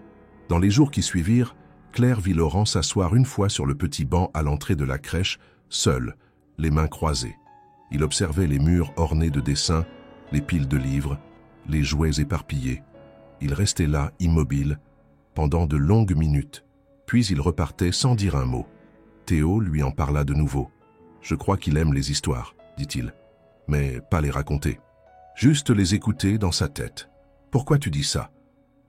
Dans les jours qui suivirent, Claire vit Laurent s'asseoir une fois sur le petit banc à l'entrée de la crèche, seul, les mains croisées. Il observait les murs ornés de dessins, les piles de livres, les jouets éparpillés. Il restait là, immobile, pendant de longues minutes. Puis il repartait sans dire un mot. Théo lui en parla de nouveau. « Je crois qu'il aime les histoires, dit-il, mais pas les raconter. Juste les écouter dans sa tête. Pourquoi tu dis ça ?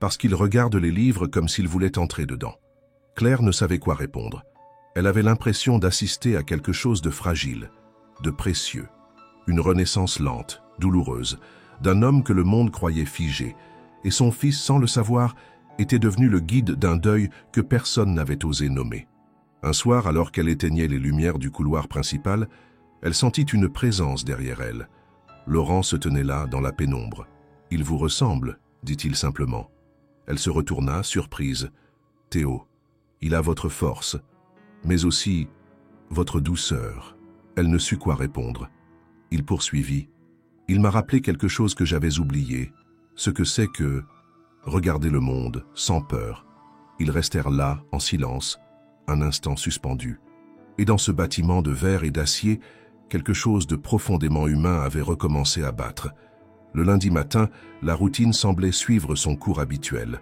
Parce qu'il regarde les livres comme s'il voulait entrer dedans. » Claire ne savait quoi répondre. Elle avait l'impression d'assister à quelque chose de fragile, de précieux. Une renaissance lente, douloureuse, d'un homme que le monde croyait figé, et son fils, sans le savoir, était devenu le guide d'un deuil que personne n'avait osé nommer. Un soir, alors qu'elle éteignait les lumières du couloir principal, elle sentit une présence derrière elle. Laurent se tenait là, dans la pénombre. « Il vous ressemble », dit-il simplement. Elle se retourna, surprise. « Théo, il a votre force, mais aussi votre douceur. » Elle ne sut quoi répondre. Il poursuivit. « Il m'a rappelé quelque chose que j'avais oublié, ce que c'est que regarder le monde sans peur. » Ils restèrent là, en silence, un instant suspendus. Et dans ce bâtiment de verre et d'acier, quelque chose de profondément humain avait recommencé à battre. Le lundi matin, la routine semblait suivre son cours habituel.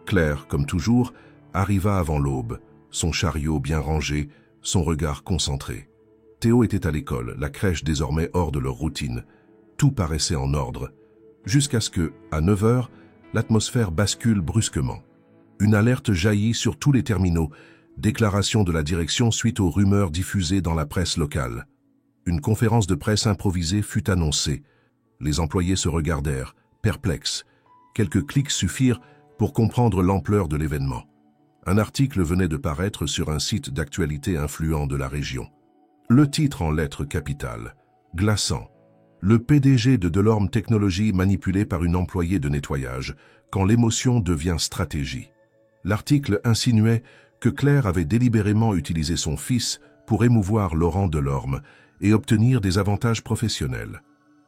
Claire, comme toujours, arriva avant l'aube, son chariot bien rangé, son regard concentré. Théo était à l'école, la crèche désormais hors de leur routine. Tout paraissait en ordre, jusqu'à ce que, à 9 heures, l'atmosphère bascule brusquement. Une alerte jaillit sur tous les terminaux, déclaration de la direction suite aux rumeurs diffusées dans la presse locale. Une conférence de presse improvisée fut annoncée. Les employés se regardèrent, perplexes. Quelques clics suffirent pour comprendre l'ampleur de l'événement. Un article venait de paraître sur un site d'actualité influent de la région. Le titre en lettres capitales, glaçant. Le PDG de Delorme Technologies manipulé par une employée de nettoyage, quand l'émotion devient stratégie. L'article insinuait que Claire avait délibérément utilisé son fils pour émouvoir Laurent Delorme et obtenir des avantages professionnels.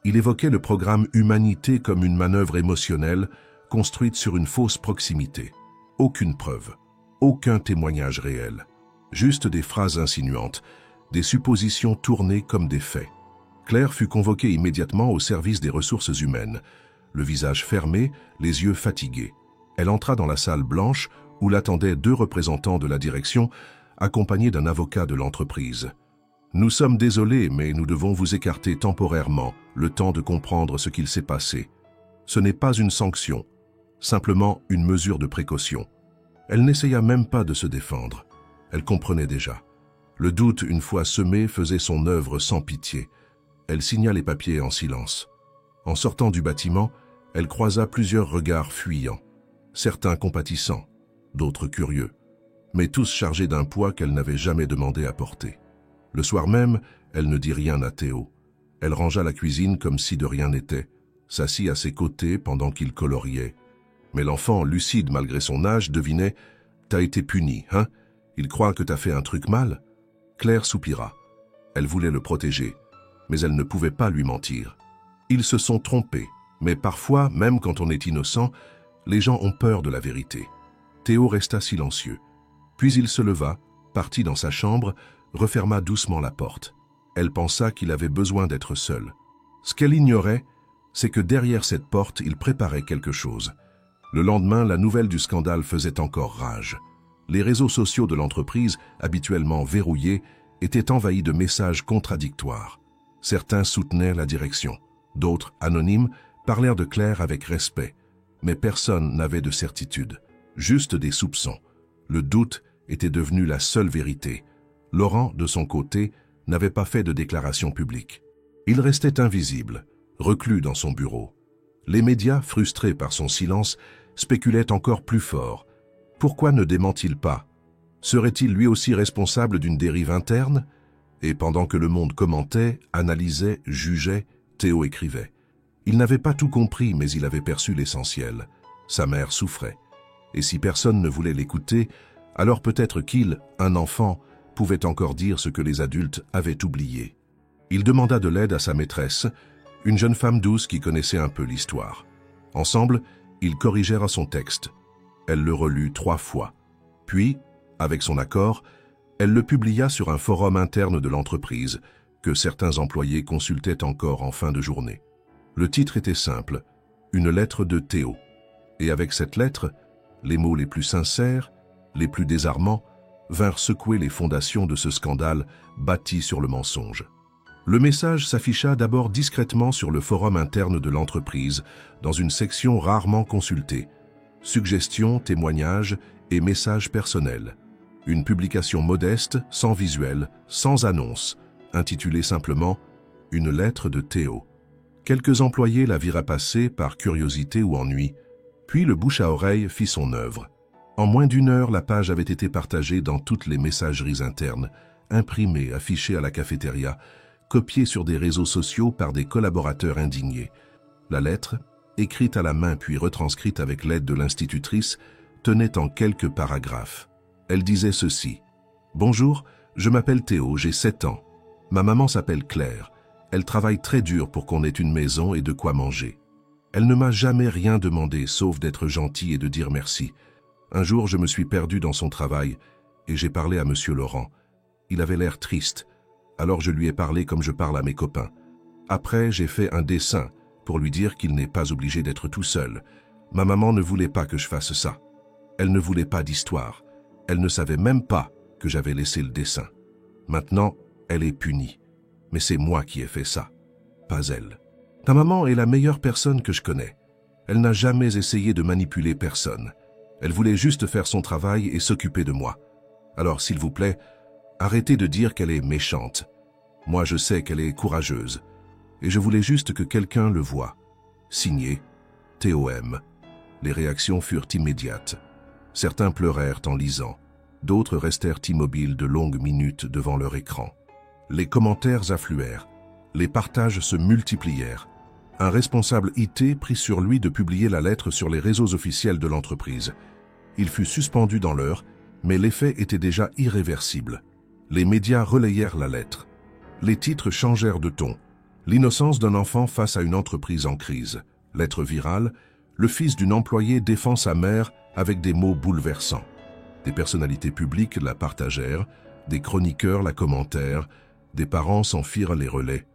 Il évoquait le programme Humanité comme une manœuvre émotionnelle construite sur une fausse proximité. Aucune preuve, aucun témoignage réel. Juste des phrases insinuantes, des suppositions tournées comme des faits. Claire fut convoquée immédiatement au service des ressources humaines, le visage fermé, les yeux fatigués. Elle entra dans la salle blanche où l'attendaient 2 représentants de la direction, accompagnés d'un avocat de l'entreprise. « Nous sommes désolés, mais nous devons vous écarter temporairement, le temps de comprendre ce qu'il s'est passé. Ce n'est pas une sanction, simplement une mesure de précaution. » Elle n'essaya même pas de se défendre. Elle comprenait déjà. Le doute, une fois semé, faisait son œuvre sans pitié. Elle signa les papiers en silence. En sortant du bâtiment, elle croisa plusieurs regards fuyants, certains compatissants, d'autres curieux, mais tous chargés d'un poids qu'elle n'avait jamais demandé à porter. Le soir même, elle ne dit rien à Théo. Elle rangea la cuisine comme si de rien n'était, s'assit à ses côtés pendant qu'il coloriait. Mais l'enfant, lucide malgré son âge, devinait « T'as été puni, hein? Il croit que t'as fait un truc mal ?» Claire soupira. Elle voulait le protéger, mais elle ne pouvait pas lui mentir. Ils se sont trompés, mais parfois, même quand on est innocent, les gens ont peur de la vérité. Théo resta silencieux. Puis il se leva, partit dans sa chambre, referma doucement la porte. Elle pensa qu'il avait besoin d'être seul. Ce qu'elle ignorait, c'est que derrière cette porte, il préparait quelque chose. Le lendemain, la nouvelle du scandale faisait encore rage. Les réseaux sociaux de l'entreprise, habituellement verrouillés, étaient envahis de messages contradictoires. Certains soutenaient la direction. D'autres, anonymes, parlèrent de Claire avec respect. Mais personne n'avait de certitude. Juste des soupçons. Le doute était devenu la seule vérité. Laurent, de son côté, n'avait pas fait de déclaration publique. Il restait invisible, reclus dans son bureau. Les médias, frustrés par son silence, spéculaient encore plus fort. Pourquoi ne dément-il pas? Serait-il lui aussi responsable d'une dérive interne? Et pendant que le monde commentait, analysait, jugeait, Théo écrivait. Il n'avait pas tout compris, mais il avait perçu l'essentiel. Sa mère souffrait. Et si personne ne voulait l'écouter, alors peut-être qu'il, un enfant, pouvait encore dire ce que les adultes avaient oublié. Il demanda de l'aide à sa maîtresse, une jeune femme douce qui connaissait un peu l'histoire. Ensemble, ils corrigèrent son texte. Elle le relut 3 fois. Puis, avec son accord, elle le publia sur un forum interne de l'entreprise, que certains employés consultaient encore en fin de journée. Le titre était simple, une lettre de Théo. Et avec cette lettre, les mots les plus sincères, les plus désarmants, vinrent secouer les fondations de ce scandale bâti sur le mensonge. Le message s'afficha d'abord discrètement sur le forum interne de l'entreprise, dans une section rarement consultée. Suggestions, témoignages et messages personnels. Une publication modeste, sans visuel, sans annonce, intitulée simplement « Une lettre de Théo ». Quelques employés la virent passer par curiosité ou ennui, puis le bouche à oreille fit son œuvre. En moins d'1 heure, la page avait été partagée dans toutes les messageries internes, imprimée, affichée à la cafétéria, copiée sur des réseaux sociaux par des collaborateurs indignés. La lettre, écrite à la main puis retranscrite avec l'aide de l'institutrice, tenait en quelques paragraphes. Elle disait ceci. « Bonjour, je m'appelle Théo, j'ai 7 ans. Ma maman s'appelle Claire. Elle travaille très dur pour qu'on ait une maison et de quoi manger. Elle ne m'a jamais rien demandé, sauf d'être gentille et de dire merci. Un jour, je me suis perdu dans son travail et j'ai parlé à Monsieur Laurent. Il avait l'air triste, alors je lui ai parlé comme je parle à mes copains. Après, j'ai fait un dessin pour lui dire qu'il n'est pas obligé d'être tout seul. Ma maman ne voulait pas que je fasse ça. Elle ne voulait pas d'histoire. Elle ne savait même pas que j'avais laissé le dessin. Maintenant, elle est punie. Mais c'est moi qui ai fait ça, pas elle. Ta maman est la meilleure personne que je connais. Elle n'a jamais essayé de manipuler personne. Elle voulait juste faire son travail et s'occuper de moi. Alors, s'il vous plaît, arrêtez de dire qu'elle est méchante. Moi, je sais qu'elle est courageuse. Et je voulais juste que quelqu'un le voie. Signé, TOM. Les réactions furent immédiates. Certains pleurèrent en lisant. D'autres restèrent immobiles de longues minutes devant leur écran. Les commentaires affluèrent. Les partages se multiplièrent. Un responsable IT prit sur lui de publier la lettre sur les réseaux officiels de l'entreprise. Il fut suspendu dans l'heure, mais l'effet était déjà irréversible. Les médias relayèrent la lettre. Les titres changèrent de ton. L'innocence d'un enfant face à une entreprise en crise. Lettre virale, le fils d'une employée défend sa mère avec des mots bouleversants. Des personnalités publiques la partagèrent, des chroniqueurs la commentèrent, des parents s'en firent les relais.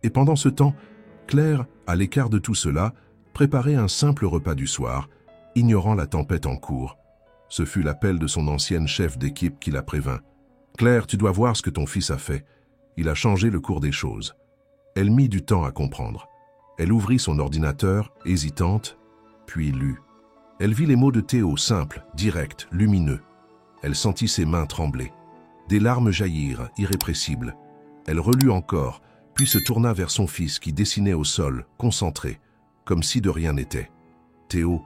Et pendant ce temps, Claire, à l'écart de tout cela, préparait un simple repas du soir, ignorant la tempête en cours. Ce fut l'appel de son ancienne chef d'équipe qui la prévint. « Claire, tu dois voir ce que ton fils a fait. Il a changé le cours des choses. » Elle mit du temps à comprendre. Elle ouvrit son ordinateur, hésitante, puis lut. Elle vit les mots de Théo, simples, directs, lumineux. Elle sentit ses mains trembler. Des larmes jaillirent, irrépressibles. Elle relut encore, puis se tourna vers son fils qui dessinait au sol, concentré, comme si de rien n'était. « Théo,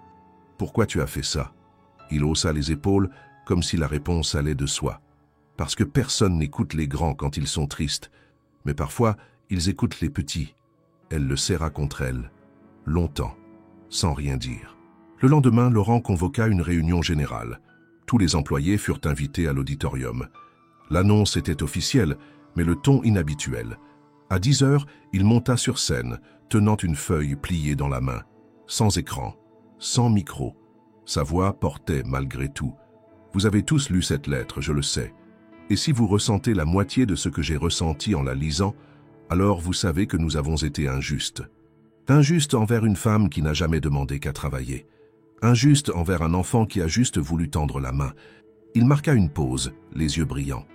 pourquoi tu as fait ça ?» Il haussa les épaules, comme si la réponse allait de soi. Parce que personne n'écoute les grands quand ils sont tristes, mais parfois ils écoutent les petits. Elle le serra contre elle, longtemps, sans rien dire. Le lendemain, Laurent convoqua une réunion générale. Tous les employés furent invités à l'auditorium. L'annonce était officielle, mais le ton inhabituel. À 10 heures, il monta sur scène, tenant une feuille pliée dans la main, sans écran, sans micro. Sa voix portait malgré tout. Vous avez tous lu cette lettre, je le sais. Et si vous ressentez la moitié de ce que j'ai ressenti en la lisant, alors vous savez que nous avons été injustes. Injustes envers une femme qui n'a jamais demandé qu'à travailler. Injustes envers un enfant qui a juste voulu tendre la main. Il marqua une pause, les yeux brillants.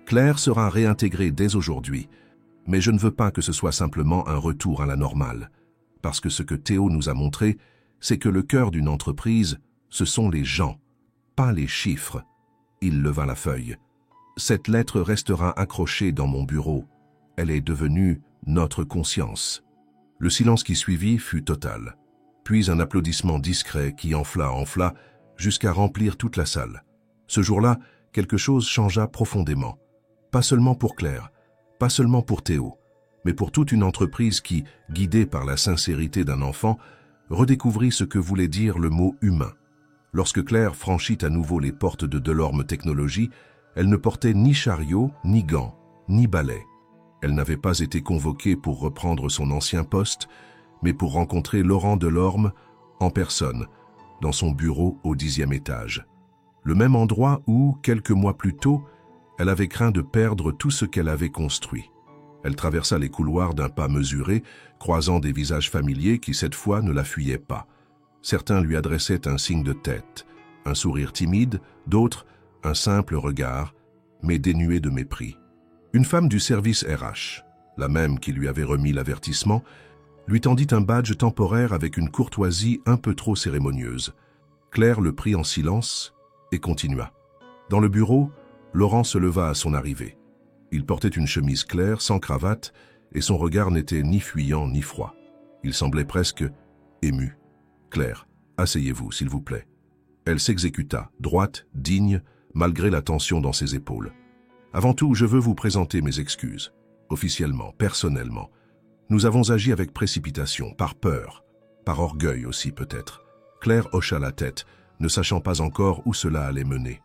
Claire sera réintégrée dès aujourd'hui, mais je ne veux pas que ce soit simplement un retour à la normale. Parce que ce que Théo nous a montré, c'est que le cœur d'une entreprise, ce sont les gens, pas les chiffres. Il leva la feuille. Cette lettre restera accrochée dans mon bureau. Elle est devenue notre conscience. Le silence qui suivit fut total. Puis un applaudissement discret qui enfla, jusqu'à remplir toute la salle. Ce jour-là, quelque chose changea profondément. Pas seulement pour Claire, pas seulement pour Théo, mais pour toute une entreprise qui, guidée par la sincérité d'un enfant, redécouvrit ce que voulait dire le mot humain. Lorsque Claire franchit à nouveau les portes de Delorme Technologies, elle ne portait ni chariot, ni gants, ni balai. Elle n'avait pas été convoquée pour reprendre son ancien poste, mais pour rencontrer Laurent Delorme en personne, dans son bureau au 10e étage. Le même endroit où, quelques mois plus tôt, elle avait craint de perdre tout ce qu'elle avait construit. Elle traversa les couloirs d'un pas mesuré, croisant des visages familiers qui, cette fois, ne la fuyaient pas. Certains lui adressaient un signe de tête, un sourire timide, d'autres, un simple regard, mais dénué de mépris. Une femme du service RH, la même qui lui avait remis l'avertissement, lui tendit un badge temporaire avec une courtoisie un peu trop cérémonieuse. Claire le prit en silence et continua. Dans le bureau, Laurent se leva à son arrivée. Il portait une chemise claire, sans cravate, et son regard n'était ni fuyant ni froid. Il semblait presque ému. « Claire, asseyez-vous, s'il vous plaît. » Elle s'exécuta, droite, digne, malgré la tension dans ses épaules. « Avant tout, je veux vous présenter mes excuses. Officiellement, personnellement. Nous avons agi avec précipitation, par peur, par orgueil aussi peut-être. » Claire hocha la tête, ne sachant pas encore où cela allait mener.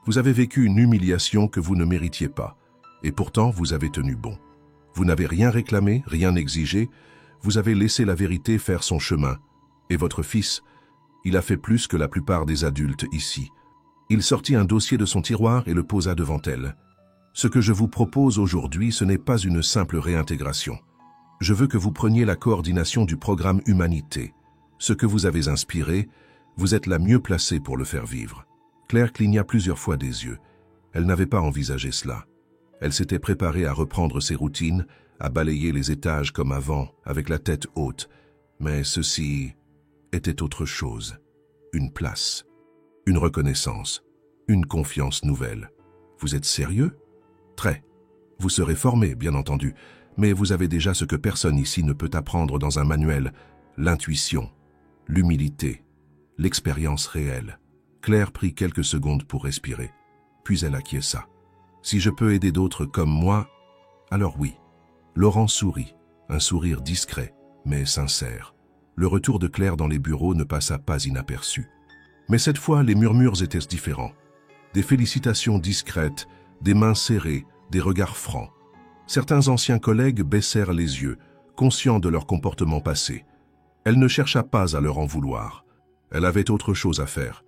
« Vous avez vécu une humiliation que vous ne méritiez pas, et pourtant vous avez tenu bon. Vous n'avez rien réclamé, rien exigé, vous avez laissé la vérité faire son chemin. Et votre fils, il a fait plus que la plupart des adultes ici. Il sortit un dossier de son tiroir et le posa devant elle. Ce que je vous propose aujourd'hui, ce n'est pas une simple réintégration. Je veux que vous preniez la coordination du programme Humanité. Ce que vous avez inspiré, vous êtes la mieux placée pour le faire vivre. Claire cligna plusieurs fois des yeux. Elle n'avait pas envisagé cela. Elle s'était préparée à reprendre ses routines, à balayer les étages comme avant, avec la tête haute. Mais ceci était autre chose. Une place, une reconnaissance, une confiance nouvelle. Vous êtes sérieux? Très. Vous serez formé, bien entendu, mais vous avez déjà ce que personne ici ne peut apprendre dans un manuel, l'intuition, l'humilité, l'expérience réelle. Claire prit quelques secondes pour respirer, puis elle acquiesça. Si je peux aider d'autres comme moi, alors oui. Laurent sourit, un sourire discret, mais sincère. Le retour de Claire dans les bureaux ne passa pas inaperçu. Mais cette fois, les murmures étaient différents. Des félicitations discrètes, des mains serrées, des regards francs. Certains anciens collègues baissèrent les yeux, conscients de leur comportement passé. Elle ne chercha pas à leur en vouloir. Elle avait autre chose à faire.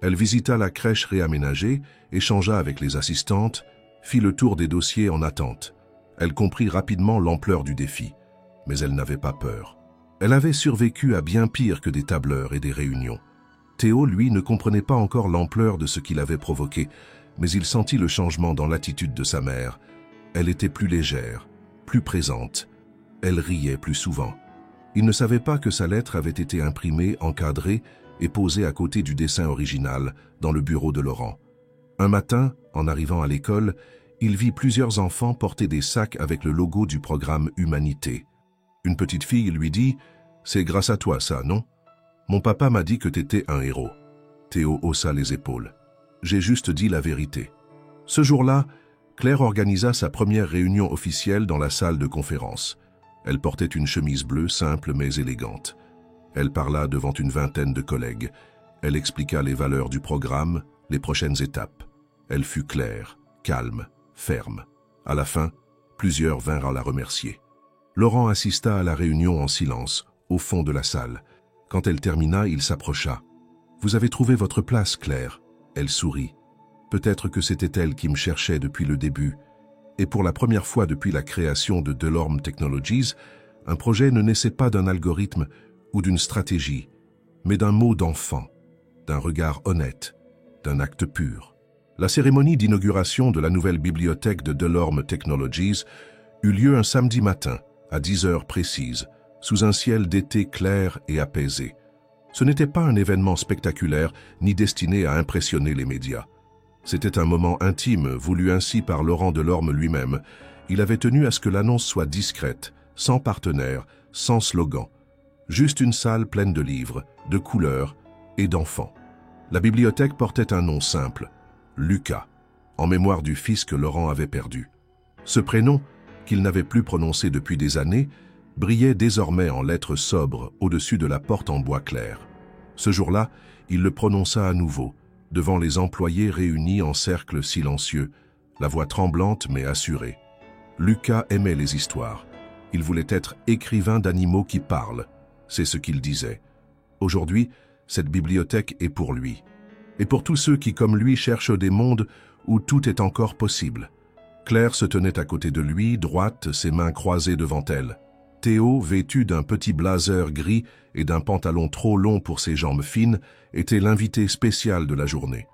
Elle visita la crèche réaménagée, échangea avec les assistantes, fit le tour des dossiers en attente. Elle comprit rapidement l'ampleur du défi, mais elle n'avait pas peur. Elle avait survécu à bien pire que des tableurs et des réunions. Théo, lui, ne comprenait pas encore l'ampleur de ce qu'il avait provoqué, mais il sentit le changement dans l'attitude de sa mère. Elle était plus légère, plus présente. Elle riait plus souvent. Il ne savait pas que sa lettre avait été imprimée, encadrée et posée à côté du dessin original dans le bureau de Laurent. Un matin, en arrivant à l'école, il vit plusieurs enfants porter des sacs avec le logo du programme Humanité. Une petite fille lui dit « C'est grâce à toi ça, non ? Mon papa m'a dit que t'étais un héros. » Théo haussa les épaules. « J'ai juste dit la vérité. » Ce jour-là, Claire organisa sa première réunion officielle dans la salle de conférence. Elle portait une chemise bleue simple mais élégante. Elle parla devant une vingtaine de collègues. Elle expliqua les valeurs du programme, les prochaines étapes. Elle fut claire, calme, ferme. À la fin, plusieurs vinrent la remercier. Laurent assista à la réunion en silence, au fond de la salle. Quand elle termina, il s'approcha. « Vous avez trouvé votre place, Claire ?» Elle sourit. Peut-être que c'était elle qui me cherchait depuis le début. Et pour la première fois depuis la création de Delorme Technologies, un projet ne naissait pas d'un algorithme ou d'une stratégie, mais d'un mot d'enfant, d'un regard honnête, d'un acte pur. La cérémonie d'inauguration de la nouvelle bibliothèque de Delorme Technologies eut lieu un samedi matin, à 10 heures précises, sous un ciel d'été clair et apaisé. Ce n'était pas un événement spectaculaire ni destiné à impressionner les médias. C'était un moment intime, voulu ainsi par Laurent Delorme lui-même. Il avait tenu à ce que l'annonce soit discrète, sans partenaire, sans slogan. Juste une salle pleine de livres, de couleurs et d'enfants. La bibliothèque portait un nom simple, Lucas, en mémoire du fils que Laurent avait perdu. Ce prénom, qu'il n'avait plus prononcé depuis des années, brillait désormais en lettres sobres au-dessus de la porte en bois clair. Ce jour-là, il le prononça à nouveau, devant les employés réunis en cercle silencieux, la voix tremblante mais assurée. Lucas aimait les histoires. Il voulait être écrivain d'animaux qui parlent. C'est ce qu'il disait. Aujourd'hui, cette bibliothèque est pour lui. Et pour tous ceux qui, comme lui, cherchent des mondes où tout est encore possible. Claire se tenait à côté de lui, droite, ses mains croisées devant elle. Théo, vêtu d'un petit blazer gris et d'un pantalon trop long pour ses jambes fines, était l'invité spécial de la journée.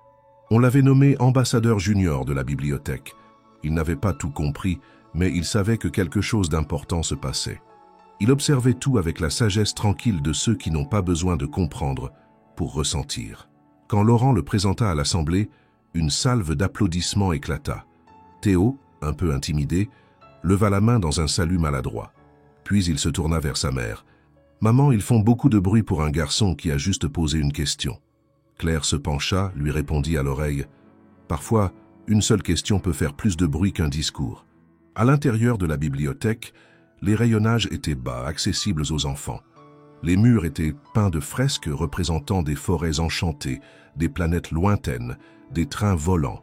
On l'avait nommé ambassadeur junior de la bibliothèque. Il n'avait pas tout compris, mais il savait que quelque chose d'important se passait. Il observait tout avec la sagesse tranquille de ceux qui n'ont pas besoin de comprendre pour ressentir. Quand Laurent le présenta à l'assemblée, une salve d'applaudissements éclata. Théo, un peu intimidé, leva la main dans un salut maladroit. Puis il se tourna vers sa mère. « Maman, ils font beaucoup de bruit pour un garçon qui a juste posé une question. » Claire se pencha, lui répondit à l'oreille. « Parfois, une seule question peut faire plus de bruit qu'un discours. » À l'intérieur de la bibliothèque, les rayonnages étaient bas, accessibles aux enfants. Les murs étaient peints de fresques représentant des forêts enchantées, des planètes lointaines, des trains volants.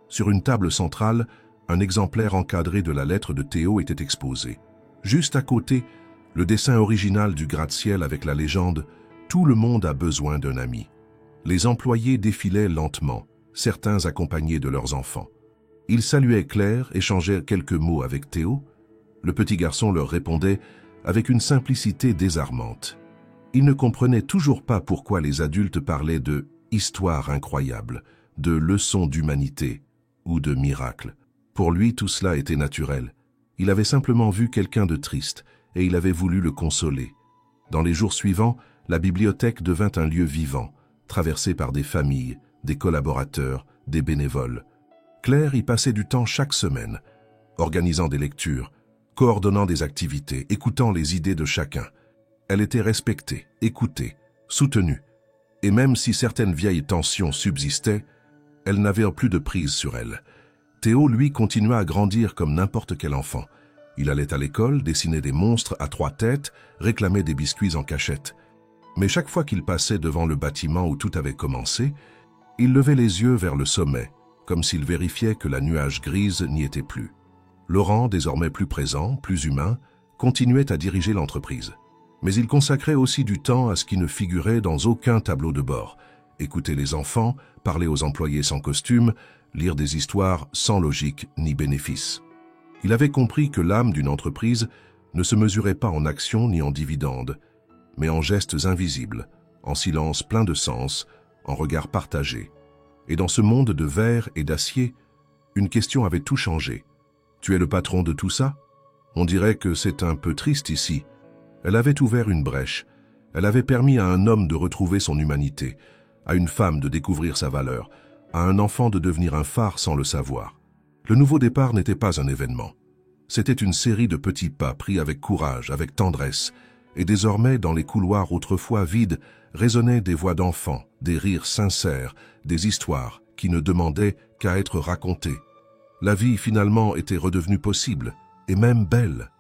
Sur une table centrale, un exemplaire encadré de la lettre de Théo était exposé. Juste à côté, le dessin original du gratte-ciel avec la légende « Tout le monde a besoin d'un ami ». Les employés défilaient lentement, certains accompagnés de leurs enfants. Ils saluaient Claire, échangeaient quelques mots avec Théo. Le petit garçon leur répondait avec une simplicité désarmante. Il ne comprenait toujours pas pourquoi les adultes parlaient de « histoire incroyable », de « leçons d'humanité » ou de « miracle ». Pour lui, tout cela était naturel. Il avait simplement vu quelqu'un de triste et il avait voulu le consoler. Dans les jours suivants, la bibliothèque devint un lieu vivant, traversé par des familles, des collaborateurs, des bénévoles. Claire y passait du temps chaque semaine, organisant des lectures, coordonnant des activités, écoutant les idées de chacun. Elle était respectée, écoutée, soutenue. Et même si certaines vieilles tensions subsistaient, elle n'avait plus de prise sur elle. Théo, lui, continua à grandir comme n'importe quel enfant. Il allait à l'école, dessinait des monstres à 3 têtes, réclamait des biscuits en cachette. Mais chaque fois qu'il passait devant le bâtiment où tout avait commencé, il levait les yeux vers le sommet, comme s'il vérifiait que la nuage grise n'y était plus. Laurent, désormais plus présent, plus humain, continuait à diriger l'entreprise. Mais il consacrait aussi du temps à ce qui ne figurait dans aucun tableau de bord. Écouter les enfants, parler aux employés sans costume, lire des histoires sans logique ni bénéfice. Il avait compris que l'âme d'une entreprise ne se mesurait pas en actions ni en dividendes, mais en gestes invisibles, en silence plein de sens, en regards partagés. Et dans ce monde de verre et d'acier, une question avait tout changé. « Tu es le patron de tout ça ? On dirait que c'est un peu triste ici. » Elle avait ouvert une brèche. Elle avait permis à un homme de retrouver son humanité, à une femme de découvrir sa valeur, à un enfant de devenir un phare sans le savoir. Le nouveau départ n'était pas un événement. C'était une série de petits pas pris avec courage, avec tendresse, et désormais, dans les couloirs autrefois vides, résonnaient des voix d'enfants, des rires sincères, des histoires qui ne demandaient qu'à être racontées. La vie, finalement, était redevenue possible, et même belle.